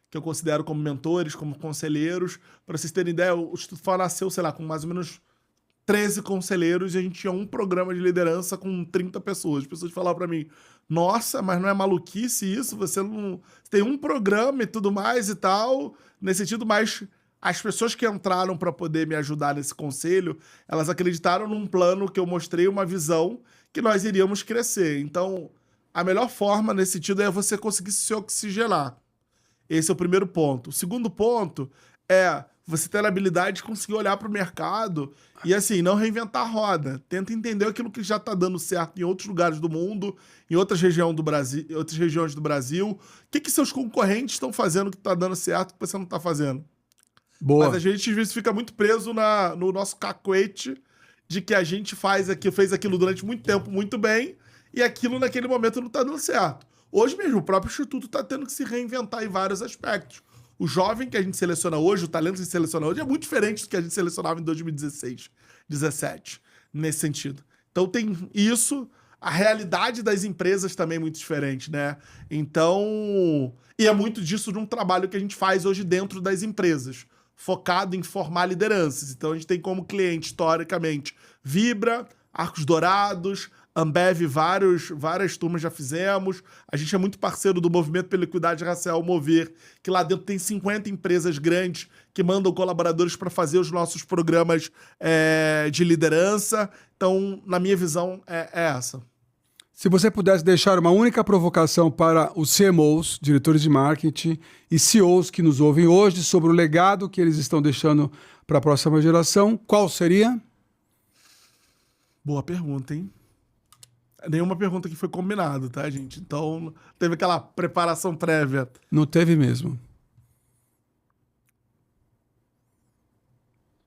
Speaker 2: que eu considero como mentores, como conselheiros. Para vocês terem ideia, o Instituto FAO nasceu, sei lá, com mais ou menos 13 conselheiros e a gente tinha um programa de liderança com 30 pessoas. As pessoas falavam para mim, nossa, mas não é maluquice isso? Você tem um programa e tudo mais e tal, nesse sentido, mas as pessoas que entraram para poder me ajudar nesse conselho, elas acreditaram num plano que eu mostrei, uma visão que nós iríamos crescer. Então, a melhor forma nesse sentido é você conseguir se oxigenar. Esse é o primeiro ponto. O segundo ponto é você ter a habilidade de conseguir olhar para o mercado e, assim, não reinventar a roda. Tenta entender aquilo que já está dando certo em outros lugares do mundo, em outras regiões do Brasil. O que seus concorrentes estão fazendo que está dando certo que você não está fazendo?
Speaker 1: Boa.
Speaker 2: Mas a gente, às vezes, fica muito preso no nosso cacuete de que a gente fez aquilo durante muito tempo muito bem e aquilo naquele momento não está dando certo. Hoje mesmo, o próprio Instituto está tendo que se reinventar em vários aspectos. O jovem que a gente seleciona hoje, o talento que a gente seleciona hoje é muito diferente do que a gente selecionava em 2016, 2017, nesse sentido. Então tem isso, a realidade das empresas também é muito diferente, né? Então, e é muito disso de um trabalho que a gente faz hoje dentro das empresas, focado em formar lideranças. Então a gente tem como cliente, historicamente, Vibra, Arcos Dourados, Ambev, várias turmas já fizemos. A gente é muito parceiro do Movimento pela Equidade Racial, Mover, que lá dentro tem 50 empresas grandes que mandam colaboradores para fazer os nossos programas de liderança. Então, na minha visão, é essa.
Speaker 1: Se você pudesse deixar uma única provocação para os CMOs, diretores de marketing e CEOs que nos ouvem hoje sobre o legado que eles estão deixando para a próxima geração, qual seria?
Speaker 2: Boa pergunta, hein? Nenhuma pergunta que foi combinado, tá, gente? Então, teve aquela preparação prévia.
Speaker 1: Não teve mesmo.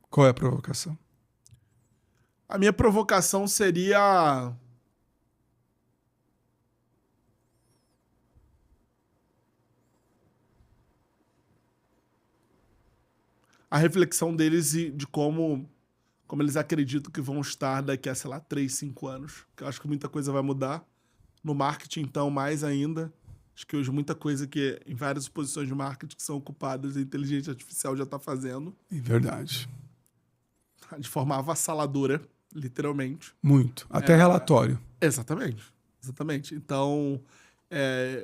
Speaker 1: Qual é a provocação?
Speaker 2: A minha provocação seria a reflexão deles de como eles acreditam que vão estar daqui a, sei lá, 3, 5 anos. Porque eu acho que muita coisa vai mudar. No marketing, então, mais ainda. Acho que hoje muita coisa que em várias posições de marketing que são ocupadas a inteligência artificial já está fazendo.
Speaker 1: É verdade.
Speaker 2: De forma avassaladora, literalmente.
Speaker 1: Muito. Até relatório.
Speaker 2: Exatamente. Então,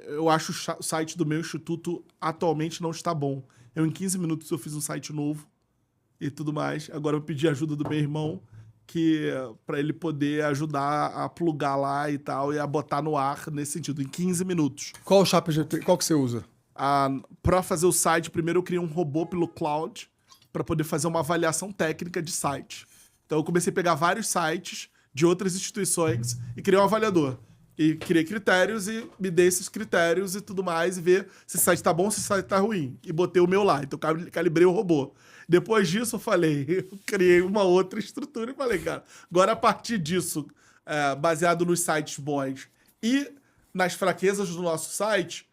Speaker 2: eu acho o site do meu instituto atualmente não está bom. Em 15 minutos eu fiz um site novo e tudo mais. Agora eu pedi ajuda do meu irmão para ele poder ajudar a plugar lá e tal e a botar no ar nesse sentido, em 15 minutos.
Speaker 1: Qual o ChatGPT? Qual que você usa?
Speaker 2: Para fazer o site, primeiro eu criei um robô pelo cloud para poder fazer uma avaliação técnica de site. Então eu comecei a pegar vários sites de outras instituições e criei um avaliador. E criei critérios e me dei esses critérios e tudo mais e ver se esse site tá bom, se esse site tá ruim. E botei o meu lá. Então calibrei o robô. Depois disso eu criei uma outra estrutura e falei, cara, agora a partir disso, baseado nos sites bons e nas fraquezas do nosso site,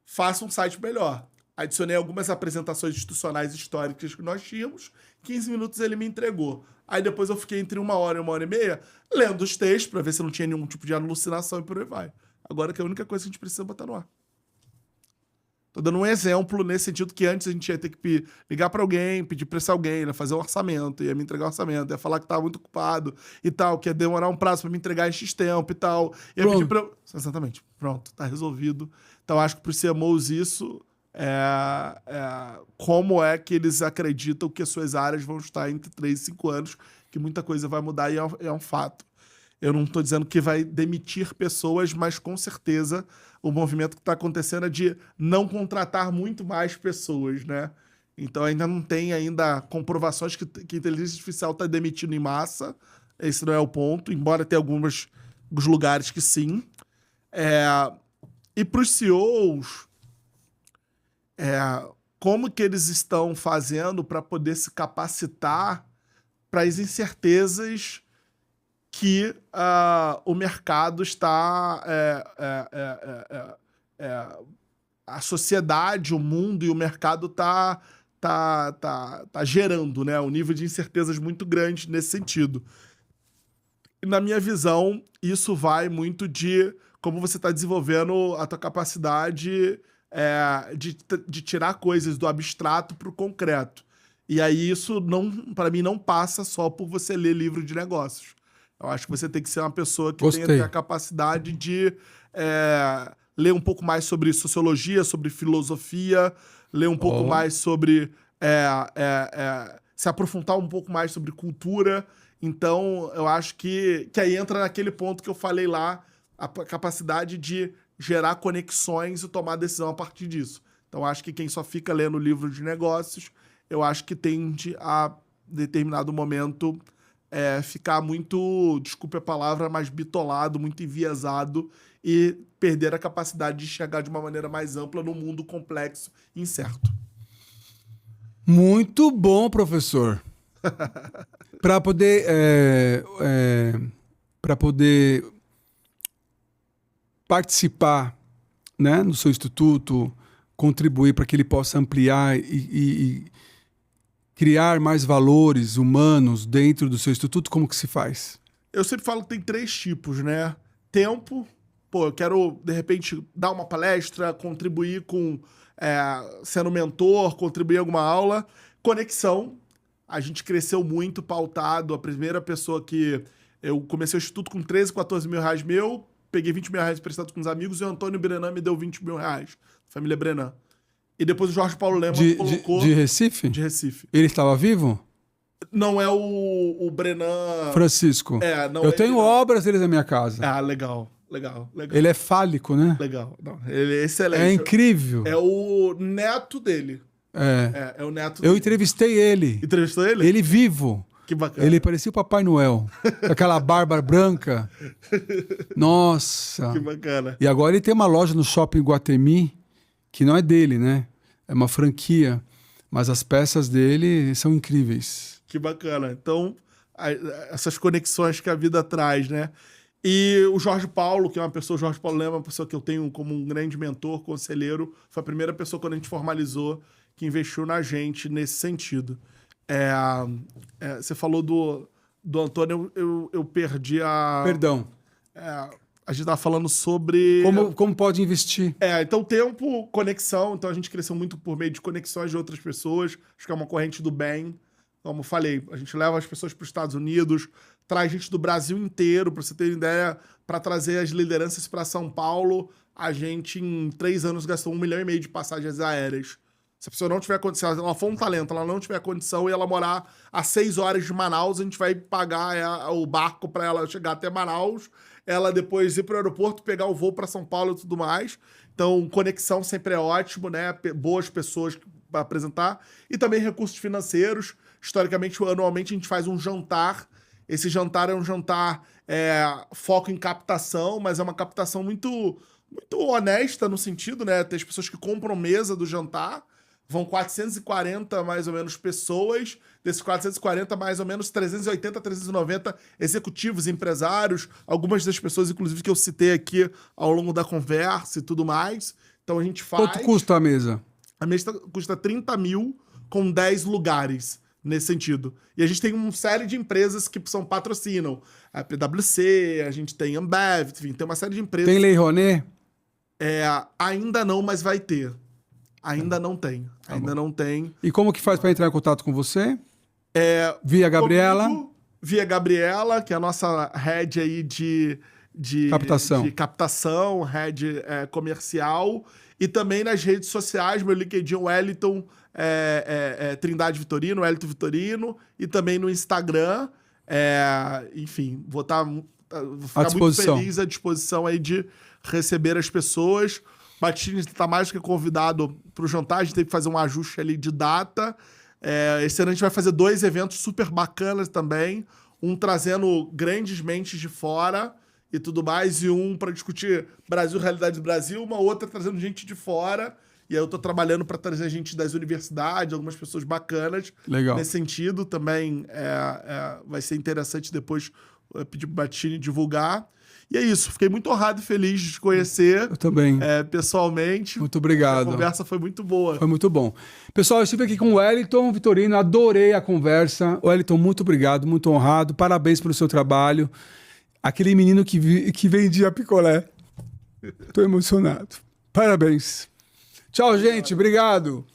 Speaker 2: faça um site melhor. Adicionei algumas apresentações institucionais históricas que nós tínhamos, 15 minutos ele me entregou. Aí depois eu fiquei entre 1 hora e 1 hora e meia lendo os textos pra ver se não tinha nenhum tipo de alucinação e por aí vai. Agora que é a única coisa que a gente precisa botar no ar. Tô dando um exemplo nesse sentido que antes a gente ia ter que ligar pra alguém, pedir pra esse alguém, né, fazer um orçamento, ia me entregar um orçamento, ia falar que tava muito ocupado e tal, que ia demorar um prazo pra me entregar em X tempo e tal. Ia pedir pra eu... Exatamente. Pronto, tá resolvido. Então acho que pro CMOs isso... como é que eles acreditam que as suas áreas vão estar entre 3 e 5 anos, que muita coisa vai mudar e é um fato. Eu não estou dizendo que vai demitir pessoas, mas com certeza o movimento que está acontecendo é de não contratar muito mais pessoas, né? Então ainda não tem comprovações que a inteligência artificial está demitindo em massa. Esse não é o ponto, embora tenha alguns lugares que sim. E para os CEOs... como que eles estão fazendo para poder se capacitar para as incertezas que o mercado está... a sociedade, o mundo e o mercado tá gerando, né? Um nível de incertezas muito grande nesse sentido. E na minha visão, isso vai muito de como você está desenvolvendo a tua capacidade de tirar coisas do abstrato para o concreto. E aí isso, para mim, não passa só por você ler livro de negócios. Eu acho que você tem que ser uma pessoa que tenha a capacidade de ler um pouco mais sobre sociologia, sobre filosofia, ler um pouco mais sobre... se aprofundar um pouco mais sobre cultura. Então, eu acho que aí entra naquele ponto que eu falei lá, a capacidade de gerar conexões e tomar decisão a partir disso. Então, acho que quem só fica lendo livro de negócios, eu acho que tende a, determinado momento, ficar muito, desculpe a palavra, mais bitolado, muito enviesado e perder a capacidade de enxergar de uma maneira mais ampla num mundo complexo e incerto.
Speaker 1: Muito bom, professor. Para poder participar, né, no seu instituto, contribuir para que ele possa ampliar e criar mais valores humanos dentro do seu instituto, como que se faz?
Speaker 2: Eu sempre falo que tem 3 tipos, né? Tempo, eu quero, de repente, dar uma palestra, contribuir com... sendo mentor, contribuir em alguma aula. Conexão. A gente cresceu muito pautado. A primeira pessoa que... Eu comecei o instituto com 13, 14 mil reais meu, peguei 20 mil reais emprestado com os amigos e o Antônio Brenan me deu 20 mil reais. Família Brenan. E depois o Jorge Paulo Lema colocou...
Speaker 1: De Recife?
Speaker 2: De Recife.
Speaker 1: Ele estava vivo?
Speaker 2: Não é o Brenan...
Speaker 1: Francisco.
Speaker 2: Não
Speaker 1: eu tenho obras deles na minha casa.
Speaker 2: Ah, legal.
Speaker 1: Ele é fálico, né?
Speaker 2: Legal. Não, ele é excelente.
Speaker 1: É incrível.
Speaker 2: É o neto dele. É o neto dele.
Speaker 1: Eu entrevistei ele.
Speaker 2: Entrevistou ele?
Speaker 1: Ele vivo.
Speaker 2: Que bacana.
Speaker 1: Ele parecia o Papai Noel. Com aquela barba branca. Nossa.
Speaker 2: Que bacana.
Speaker 1: E agora ele tem uma loja no Shopping Guatemi, que não é dele, né? É uma franquia. Mas as peças dele são incríveis.
Speaker 2: Que bacana. Então, essas conexões que a vida traz, né? E o Jorge Paulo, que é o Jorge Paulo Lema, uma pessoa que eu tenho como um grande mentor, conselheiro, foi a primeira pessoa quando a gente formalizou que investiu na gente nesse sentido. Você falou do Antônio, eu perdi a...
Speaker 1: Perdão.
Speaker 2: A gente estava falando sobre...
Speaker 1: Como pode investir?
Speaker 2: Então tempo, conexão. Então a gente cresceu muito por meio de conexões de outras pessoas. Acho que é uma corrente do bem. Como eu falei, a gente leva as pessoas para os Estados Unidos, traz gente do Brasil inteiro, para você ter ideia, para trazer as lideranças para São Paulo. A gente, em 3 anos, gastou 1,5 milhão de passagens aéreas. Se a pessoa não tiver condição, ela for um talento, ela não tiver condição e ela morar a 6 horas de Manaus, a gente vai pagar o barco para ela chegar até Manaus, ela depois ir para o aeroporto, pegar o voo para São Paulo e tudo mais. Então, conexão sempre é ótimo, né? Boas pessoas para apresentar. E também recursos financeiros. Historicamente, anualmente, a gente faz um jantar. Esse jantar é um jantar foco em captação, mas é uma captação muito honesta no sentido, né? Tem as pessoas que compram mesa do jantar, vão 440, mais ou menos, pessoas. Desses 440, mais ou menos 380, 390 executivos, empresários, algumas das pessoas, inclusive, que eu citei aqui ao longo da conversa e tudo mais. Então, a gente faz...
Speaker 1: Quanto custa a mesa?
Speaker 2: A mesa custa 30 mil com 10 lugares, nesse sentido. E a gente tem uma série de empresas que patrocinam. A PwC, a gente tem Ambev, enfim, tem uma série de empresas...
Speaker 1: Tem Lei Rouanet?
Speaker 2: Ainda não, mas vai ter. Ainda não tem. Ainda não tem.
Speaker 1: E como que faz para entrar em contato com você? Via Gabriela?
Speaker 2: Via Gabriela, que é a nossa head aí de captação, head comercial. E também nas redes sociais, meu LinkedIn Wellington Trindade Vitorino, Wellington Vitorino. E também no Instagram. Enfim, vou ficar muito feliz à disposição aí de receber as pessoas. Batini está mais do que convidado para o jantar, a gente tem que fazer um ajuste ali de data. Esse ano a gente vai fazer 2 eventos super bacanas também. Um trazendo grandes mentes de fora e tudo mais, e um para discutir Brasil, realidade do Brasil, uma outra trazendo gente de fora. E aí eu estou trabalhando para trazer gente das universidades, algumas pessoas bacanas.
Speaker 1: Legal.
Speaker 2: Nesse sentido, também vai ser interessante depois Eu pedi pro Batini divulgar. E é isso, fiquei muito honrado e feliz de te conhecer.
Speaker 1: Eu também.
Speaker 2: Pessoalmente.
Speaker 1: Muito obrigado.
Speaker 2: A conversa foi muito boa.
Speaker 1: Foi muito bom. Pessoal, eu estive aqui com o Wellington Vitorino, adorei a conversa. Wellington, muito obrigado, muito honrado. Parabéns pelo seu trabalho. Aquele menino que vendia picolé. Tô emocionado. Parabéns. Tchau, gente. Obrigado.